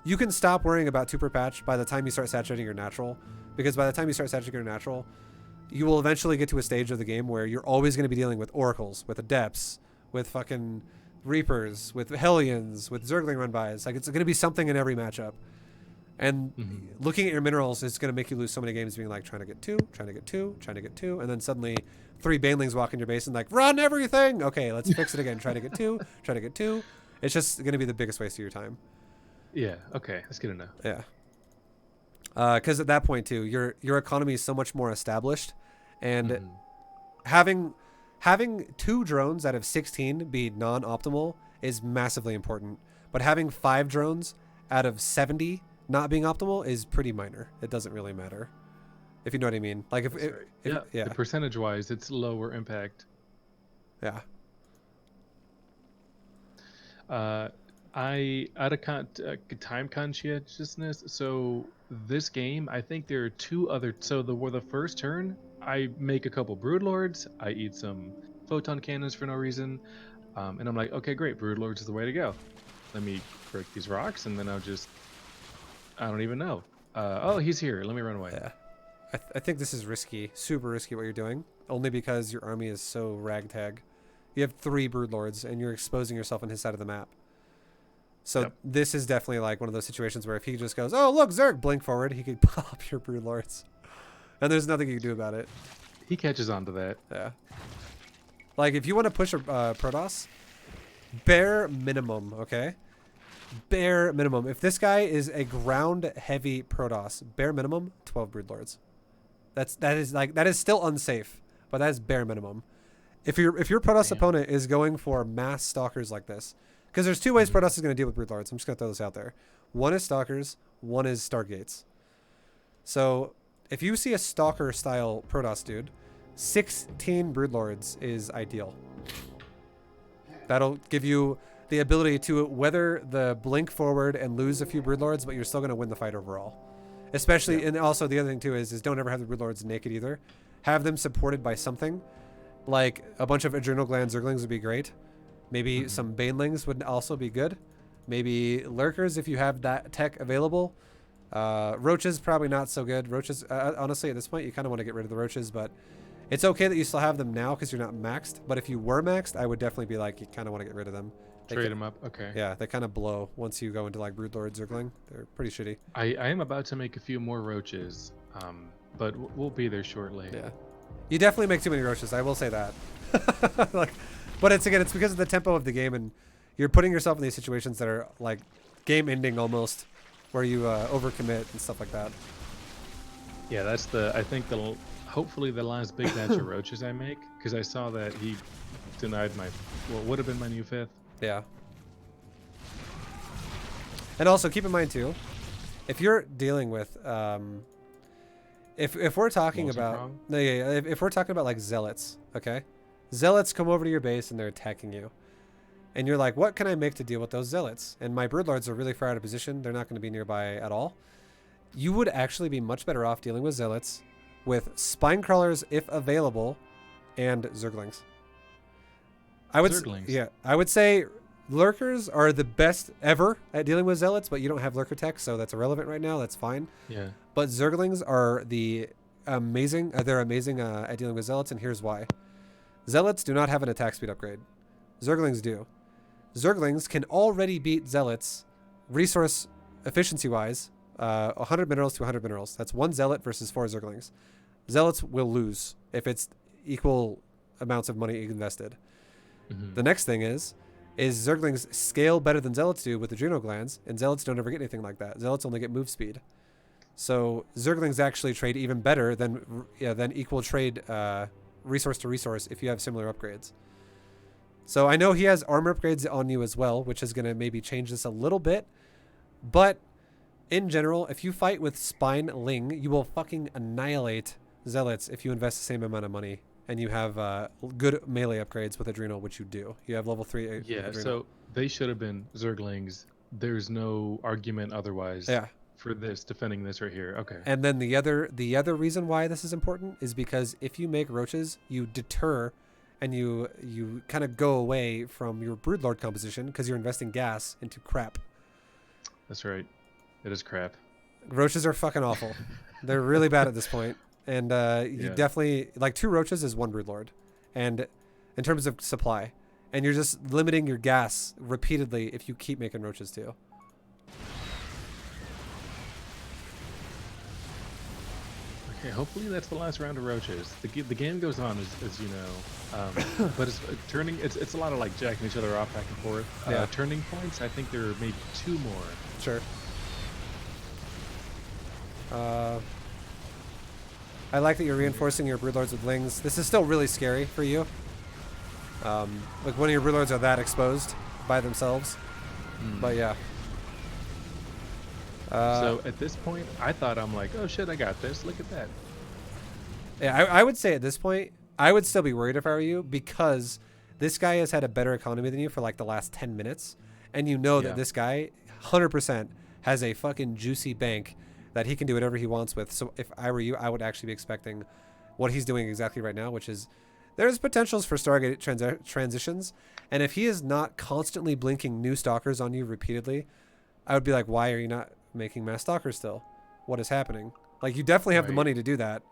you can stop worrying about 2 per patch by the time you start saturating your natural, because by the time you start saturating your natural, you will eventually get to a stage of the game where you're always going to be dealing with oracles, with adepts, with fucking reapers, with hellions, with zergling run-bys. Like, it's going to be something in every matchup. And looking at your minerals is going to make you lose so many games being like trying to get two, trying to get two, trying to get two, and then suddenly 3 banelings walk in your base and like, run everything! Okay, let's fix it again. Try to get two, try to get two. It's just going to be the biggest waste of your time. Yeah, okay, that's good enough. Yeah. Because at that point, too, your economy is so much more established. And having 2 drones out of 16 be non-optimal is massively important. But having 5 drones out of 70 not being optimal is pretty minor. It doesn't really matter, if you know what I mean. Like if the percentage wise, it's lower impact. Yeah. I out of time conscientiousness. So this game, I think there are 2 other. So the first turn, I make a couple broodlords. I eat some photon cannons for no reason, and I'm like, okay, great, broodlords is the way to go. Let me break these rocks, and then I don't even know. Oh, he's here. Let me run away. Yeah. I think this is risky, super risky what you're doing, only because your army is so ragtag. You have 3 broodlords, and you're exposing yourself on his side of the map. So this is definitely like one of those situations where if he just goes, oh, look, Zerg, blink forward, he could pop your broodlords. And there's nothing you can do about it. He catches on to that. Yeah. Like, if you want to push a Protoss, bare minimum, okay? Bare minimum. If this guy is a ground-heavy Protoss, bare minimum, 12 broodlords. That is still unsafe, but that is bare minimum. If your Protoss opponent is going for mass stalkers like this, because there's 2 ways Protoss is going to deal with broodlords. I'm just going to throw this out there. One is stalkers, one is stargates. So if you see a stalker style Protoss dude, 16 broodlords is ideal. That'll give you the ability to weather the blink forward and lose a few broodlords, but you're still going to win the fight overall. Especially, and also the other thing too is don't ever have the broodlords naked either. Have them supported by something. Like a bunch of adrenal gland zerglings would be great. Maybe some banelings would also be good. Maybe lurkers if you have that tech available. Roaches probably not so good. Roaches, honestly, at this point, you kind of want to get rid of the roaches, but it's okay that you still have them now because you're not maxed. But if you were maxed, I would definitely be like, you kind of want to get rid of them. Trade them up. Okay. Yeah, they kind of blow once you go into like broodlord zergling. They're pretty shitty. I am about to make a few more roaches, but we'll be there shortly. Yeah, you definitely make too many roaches. I will say that. Like, but it's because of the tempo of the game, and you're putting yourself in these situations that are like game ending almost, where you overcommit and stuff like that. Yeah, that's hopefully the last big batch of roaches I make, because I saw that he denied what would have been my new 5th. Yeah. And also keep in mind too, if you're dealing with if we're talking about if we're talking about like zealots, okay? Zealots come over to your base and they're attacking you. And you're like, what can I make to deal with those zealots? And my broodlords are really far out of position. They're not going to be nearby at all. You would actually be much better off dealing with zealots with spine crawlers if available and zerglings. I would say lurkers are the best ever at dealing with zealots, but you don't have lurker tech, so that's irrelevant right now. That's fine. Yeah. But zerglings are amazing. They're amazing at dealing with zealots, and here's why. Zealots do not have an attack speed upgrade. Zerglings do. Zerglings can already beat zealots resource efficiency-wise, 100 minerals to 100 minerals. That's 1 zealot versus 4 zerglings. Zealots will lose if it's equal amounts of money invested. The next thing is Zerglings scale better than Zealots do with adrenal glands, and Zealots don't ever get anything like that. Zealots only get move speed. So Zerglings actually trade even better than equal trade resource to resource if you have similar upgrades. So I know he has armor upgrades on you as well, which is going to maybe change this a little bit. But in general, if you fight with Spine Ling, you will fucking annihilate Zealots if you invest the same amount of money. And you have good melee upgrades with Adrenal, which you do. You have level 3 Adrenal. So they should have been Zerglings. There's no argument otherwise for this, defending this right here. Okay. And then the other reason why this is important is because if you make roaches, you deter and you kind of go away from your Broodlord composition because you're investing gas into crap. That's right. It is crap. Roaches are fucking awful. They're really bad at this point. And you Yeah. definitely like 2 roaches is 1 broodlord, and in terms of supply, and you're just limiting your gas repeatedly if you keep making roaches too. Okay, hopefully that's the last round of roaches. The game goes on, as you know, but it's turning. It's a lot of like jacking each other off back and forth. Yeah. Turning points. I think there are maybe 2 more. Sure. I like that you're reinforcing your broodlords with lings. This is still really scary for you. Like one of your broodlords are that exposed by themselves. But yeah. So at this point, I thought I'm like, oh shit, I got this. Look at that. Yeah, I would say at this point, I would still be worried if I were you, because this guy has had a better economy than you for like the last 10 minutes. And you know that this guy 100% has a fucking juicy bank that he can do whatever he wants with. So if I were you, I would actually be expecting what he's doing exactly right now, which is there's potentials for Stargate transitions. And if he is not constantly blinking new stalkers on you repeatedly, I would be like, why are you not making mass stalkers still? What is happening? Like, you definitely have the money to do that.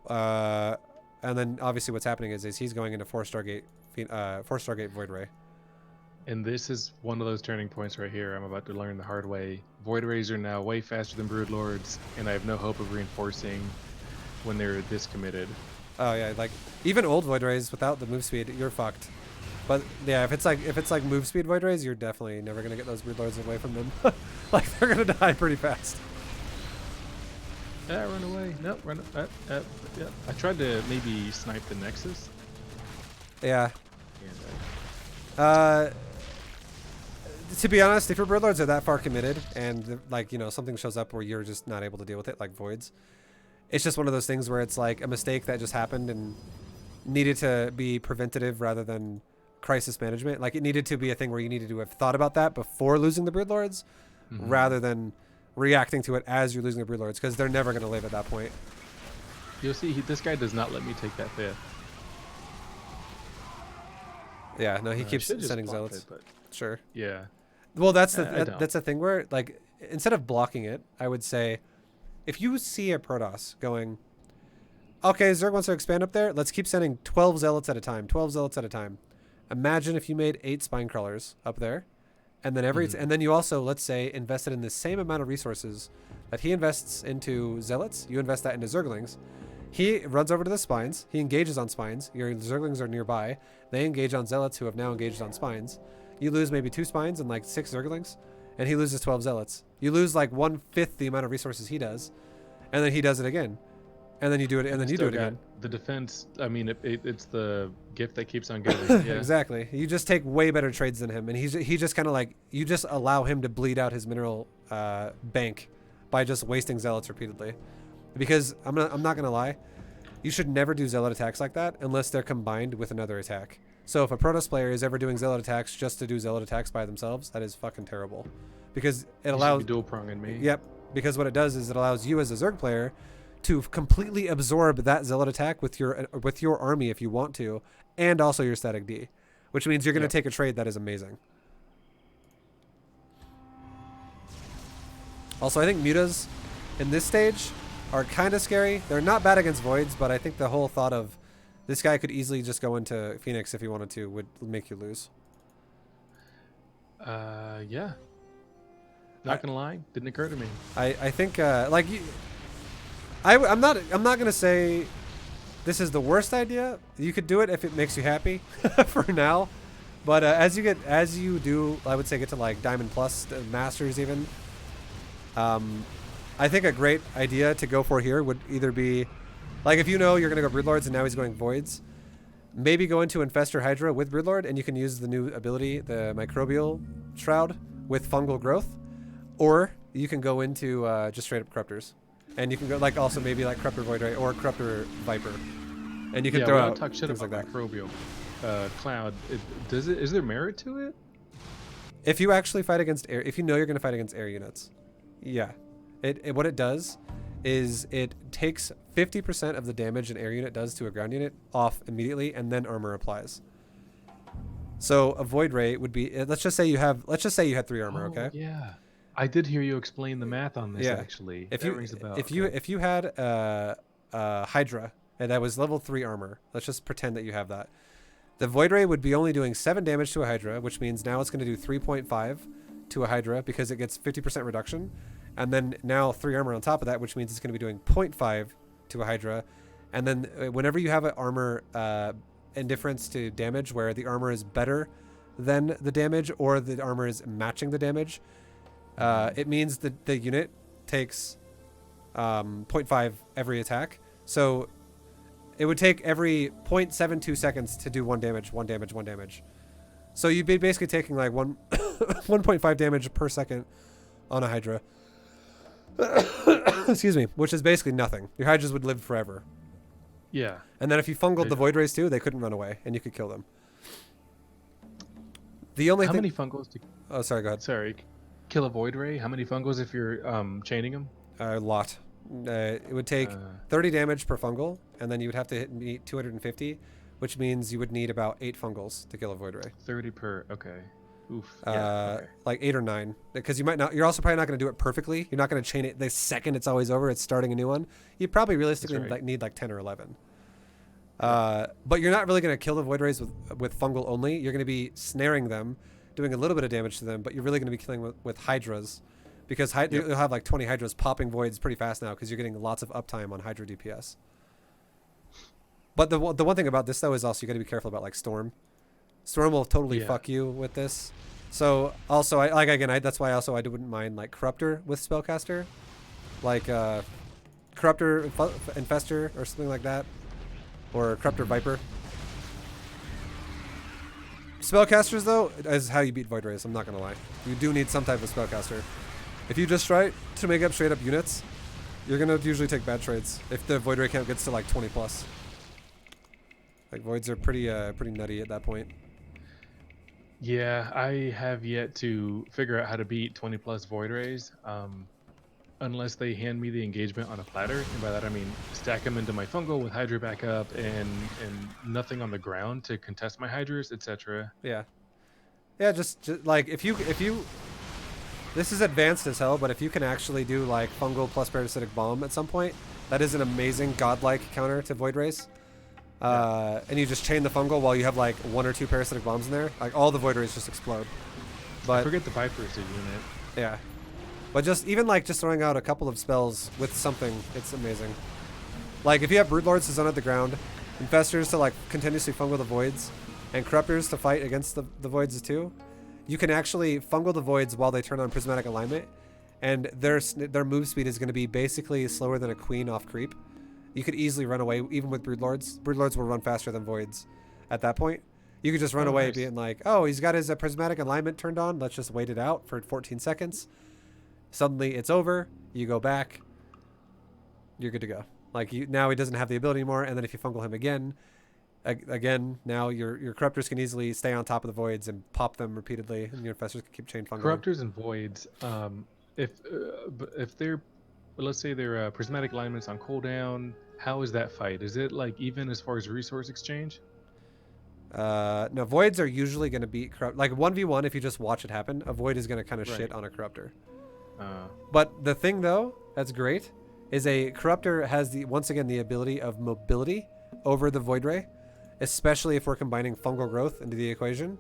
And then obviously what's happening is he's going into 4 Stargate Void Ray. And this is one of those turning points right here. I'm about to learn the hard way. Void Rays are now way faster than Broodlords, and I have no hope of reinforcing when they're this committed. Oh yeah, like even old Void Rays without the move speed, you're fucked. But yeah, if it's like move speed Void Rays, you're definitely never gonna get those Broodlords away from them. Like, they're gonna die pretty fast. Run away. Nope, run. Yeah. I tried to maybe snipe the Nexus. Yeah. And, To be honest, if your Broodlords are that far committed and like, you know, something shows up where you're just not able to deal with it, like Voids, it's just one of those things where it's like a mistake that just happened and needed to be preventative rather than crisis management. Like, it needed to be a thing where you needed to have thought about that before losing the Broodlords, rather than reacting to it as you're losing the Broodlords, because they're never going to live at that point. you'll see, this guy does not let me take that 5th. Yeah, no, he keeps sending zealots. It, but sure. yeah. Well, that's the thing where, like, instead of blocking it, I would say, if you see a Protoss going, okay, Zerg wants to expand up there, let's keep sending 12 zealots at a time, 12 zealots at a time. Imagine if you made 8 spine crawlers up there, and then and then you also, let's say, invested in the same amount of resources that he invests into zealots, you invest that into Zerglings. He runs over to the spines, he engages on spines, your Zerglings are nearby, they engage on zealots who have now engaged on spines. You lose maybe 2 spines and like 6 Zerglings, and he loses 12 zealots. You lose like 1/5 the amount of resources he does, and then he does it again, and then you do it, and then you do it again. The defense, I mean, it's the gift that keeps on giving. Yeah. Exactly. You just take way better trades than him, and he just kind of like, you just allow him to bleed out his mineral bank by just wasting zealots repeatedly. Because I'm not gonna lie, you should never do zealot attacks like that unless they're combined with another attack. So if a Protoss player is ever doing zealot attacks just to do zealot attacks by themselves, that is fucking terrible, because it allows dual pronging me. Yep. Because what it does is it allows you as a Zerg player to completely absorb that zealot attack with your army if you want to, and also your static D, which means you're going to take a trade that is amazing. Also, I think mutas in this stage are kind of scary. They're not bad against Voids, but I think the whole thought of this guy could easily just go into Phoenix if he wanted to would make you lose. Yeah. Not gonna lie, didn't occur to me. I think like you, I'm not gonna say this is the worst idea. You could do it if it makes you happy for now, but as you do, I would say get to like Diamond Plus, Masters even. I think a great idea to go for here would either be, like, if you know you're gonna go Broodlords and now he's going Voids, maybe go into Infestor Hydra with Broodlord, and you can use the new ability, the Microbial Shroud with Fungal Growth, or you can go into just straight up Corruptors, and you can go like also maybe like Corruptor Void Ray or Corruptor Viper, and you can throw out talk shit things about like that. Microbial Cloud. Is there merit to it? If you actually fight against air, if you know you're going to fight against air units, yeah, what it does is it takes 50% of the damage an air unit does to a ground unit off immediately, and then armor applies. So a Void Ray would be, let's just say you had 3 armor, okay? Yeah, I did hear you explain the math on this. Actually, If that rings a bell. you had a Hydra, and that was level 3 armor. Let's just pretend that you have that. The Void Ray would be only doing 7 damage to a Hydra, which means now it's going to do 3.5 to a Hydra because it gets 50% reduction. And then now 3 armor on top of that, which means it's going to be doing 0.5 to a Hydra. And then whenever you have an armor indifference to damage where the armor is better than the damage or the armor is matching the damage, it means that the unit takes 0.5 every attack. So it would take every 0.72 seconds to do 1 damage, 1 damage, 1 damage. So you'd be basically taking like 1.5 damage per second on a Hydra. Excuse me, which is basically nothing. Your Hydras would live forever. Yeah. And then if you fungled the Void Rays too, they couldn't run away, and you could kill them. The only How thing... many fungos do... Oh, sorry, go ahead. Sorry. Kill a Void Ray? How many fungos if you're chaining them? A lot. It would take 30 damage per fungal, and then you would have to meet 250, which means you would need about 8 fungals to kill a Void Ray. 30 per... Okay. Oof. Yeah, okay. Like 8 or 9, because you might not. You're also probably not going to do it perfectly. You're not going to chain it the second it's always over. It's starting a new one. You probably realistically need like 10 or 11. But you're not really going to kill the Void Rays with fungal only. You're going to be snaring them, doing a little bit of damage to them, but you're really going to be killing with Hydras, because you'll have like 20 Hydras popping voids pretty fast now because you're getting lots of uptime on Hydra DPS. But the one thing about this though is also you got to be careful about like Storm. Storm will totally fuck you with this. So also that's why also I wouldn't mind like Corruptor with Spellcaster, like Corruptor Infestor or something like that, or Corruptor Viper. Spellcasters though is how you beat Void Rays. I'm not gonna lie, you do need some type of Spellcaster. If you just try to make up straight up units, you're gonna usually take bad trades if the Void Ray count gets to like 20 plus. Like voids are pretty nutty at that point. Yeah, I have yet to figure out how to beat 20 plus Void Rays, unless they hand me the engagement on a platter, and by that I mean stack them into my fungal with Hydra backup and nothing on the ground to contest my Hydras, etc. Yeah, just like if you this is advanced as hell, but if you can actually do like fungal plus parasitic bomb at some point, that is an amazing godlike counter to Void Rays. And you just chain the fungal while you have like 1 or 2 parasitic bombs in there. Like all the Void Rays just explode. But forget the Viper as a unit. Yeah, but just throwing out a couple of spells with something, it's amazing. Like if you have Broodlords to zone at the ground, Infestors to like continuously fungal the voids, and Corruptors to fight against the voids too, you can actually fungal the voids while they turn on Prismatic Alignment, and their move speed is going to be basically slower than a queen off creep. You could easily run away, even with Broodlords. Broodlords will run faster than Voids at that point. You could just run away being like, oh, he's got his Prismatic Alignment turned on. Let's just wait it out for 14 seconds. Suddenly it's over. You go back. You're good to go. Like now he doesn't have the ability anymore. And then if you fungal him again, now your Corruptors can easily stay on top of the Voids and pop them repeatedly. And your Infestors can keep chain fungaling. Corruptors and Voids, if they're, let's say they're Prismatic Alignments on cooldown, how is that fight? Is it like even as far as resource exchange? No, Voids are usually going to beat Corrupt. Like 1v1, if you just watch it happen, a Void is going to kind of shit on a Corruptor. But the thing though, that's great, is a Corruptor has once again the ability of mobility over the Void Ray, especially if we're combining Fungal Growth into the equation.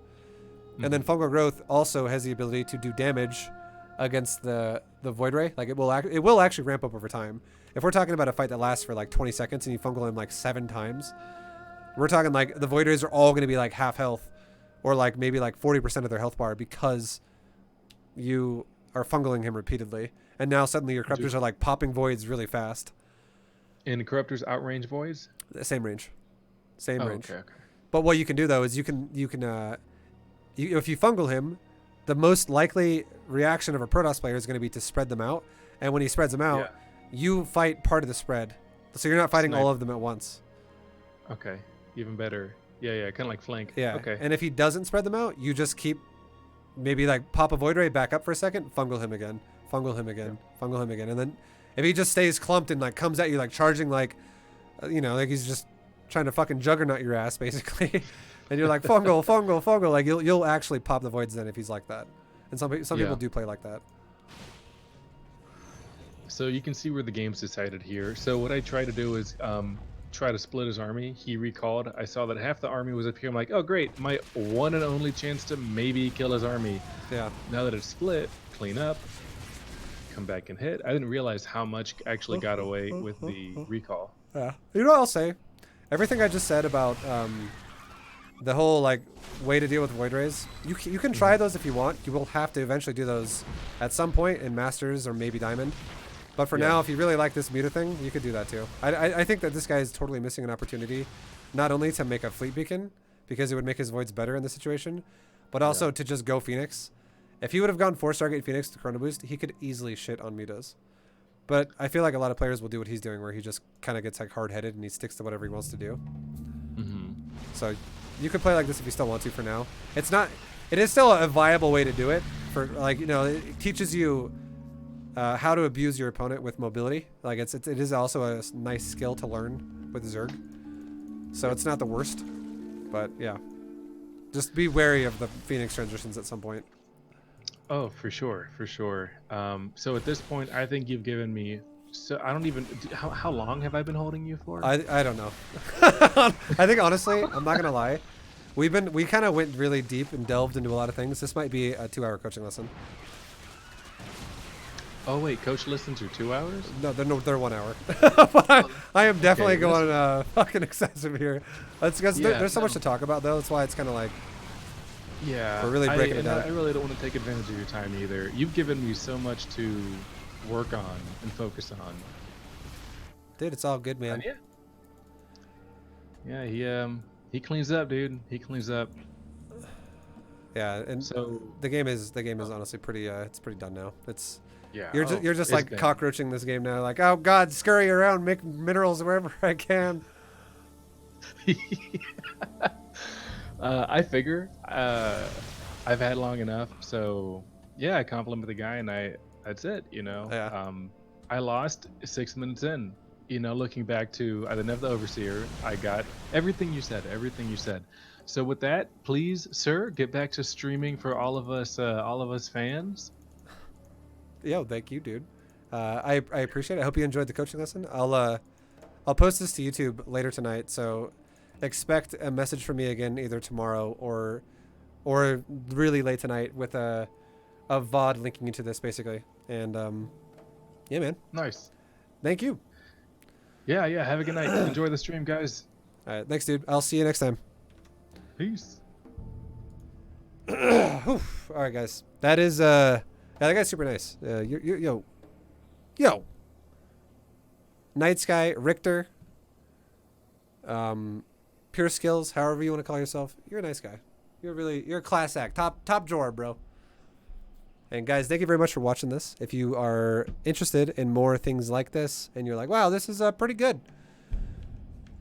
And then Fungal Growth also has the ability to do damage against the Void Ray. Like it will actually ramp up over time. If we're talking about a fight that lasts for like 20 seconds and you fungal him like 7 times, we're talking like the Void Rays are all going to be like half health, or like maybe like 40% of their health bar, because you are fungaling him repeatedly. And now suddenly your Corruptors are like popping voids really fast. And the Corruptors outrange voids? Same range. Same range. Okay. But what you can do though is if you fungal him, the most likely reaction of a Protoss player is going to be to spread them out. And when he spreads them out, you fight part of the spread. So you're not fighting all of them at once. Okay. Even better. Yeah, kind of like flank. Yeah. Okay. And if he doesn't spread them out, you just keep maybe like pop a Void Ray, back up for a second, fungal him again, fungal him again, fungal him again. And then if he just stays clumped and like comes at you like charging like, like he's just trying to fucking juggernaut your ass basically. And you're like fungal. Like you'll actually pop the voids then if he's like that. And some people do play like that. So you can see where the game's decided here. So what I try to do is try to split his army. He recalled. I saw that half the army was up here. I'm like, oh great, my one and only chance to maybe kill his army. Yeah. Now that it's split, clean up, come back and hit. I didn't realize how much actually got away with the recall. Yeah. You know what I'll say? Everything I just said about the whole like way to deal with void rays, you can try those if you want. You will have to eventually do those at some point in Masters or maybe Diamond. But for now, if you really like this Muta thing, you could do that too. I think that this guy is totally missing an opportunity, not only to make a fleet beacon, because it would make his voids better in this situation, but also to just go Phoenix. If he would have gone 4 Stargate Phoenix to Chrono Boost, he could easily shit on Mutas. But I feel like a lot of players will do what he's doing, where he just kind of gets like hard-headed and he sticks to whatever he wants to do. So you could play like this if you still want to for now. It's not. It is still a viable way to do it. For like, you know, it teaches you how to abuse your opponent with mobility. Like it is also a nice skill to learn with Zerg. So it's not the worst. But yeah, just be wary of the Phoenix transitions at some point. Oh, for sure, for sure. So at this point, I think you've given me. So I don't even. How long have I been holding you for? I don't know. I think honestly, I'm not gonna lie. We kind of went really deep and delved into a lot of things. This might be a 2-hour coaching lesson. Oh wait, coach listens are 2 hours? No, they're 1 hour. I am definitely going fucking excessive here. That's because there's so much to talk about though. That's why it's kind of like. Yeah, we're really breaking it down. I really don't want to take advantage of your time either. You've given me so much to work on and focus on. Dude, it's all good, man. Yeah, he cleans up, dude. He cleans up. Yeah, and so the game is honestly pretty it's pretty done now. It's yeah. You're just like cockroaching this game now. Like, oh god, scurry around, make minerals wherever I can. I figure I've had long enough, so yeah, I compliment the guy, and that's it, you know. Yeah. I lost 6 minutes in, you know. Looking back to, I didn't have the overseer. I got everything you said, So with that, please, sir, get back to streaming for all of us fans. Yo, thank you, dude. I appreciate it. I hope you enjoyed the coaching lesson. I'll post this to YouTube later tonight, so expect a message from me again either tomorrow or really late tonight with a VOD linking you to this basically. And yeah, man. Nice. Thank you. Yeah. Have a good night. Enjoy the stream, guys. All right, thanks, dude. I'll see you next time. Peace. All right, guys. That is yeah, that guy's super nice. Yo. Night Sky, Richter. Pure Skills, however you want to call yourself. You're a nice guy. You're a class act. Top drawer, bro. And guys, thank you very much for watching this. If you are interested in more things like this and you're like, wow, this is pretty good.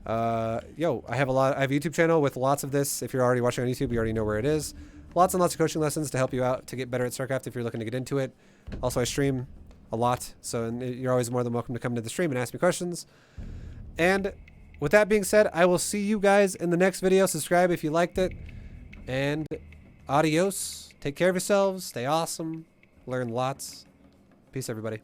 I have a YouTube channel with lots of this. If you're already watching on YouTube, you already know where it is. Lots and lots of coaching lessons to help you out to get better at StarCraft if you're looking to get into it. Also, I stream a lot, so you're always more than welcome to come to the stream and ask me questions. And with that being said, I will see you guys in the next video. Subscribe if you liked it. And adios. Take care of yourselves. Stay awesome. Learn lots. Peace, everybody.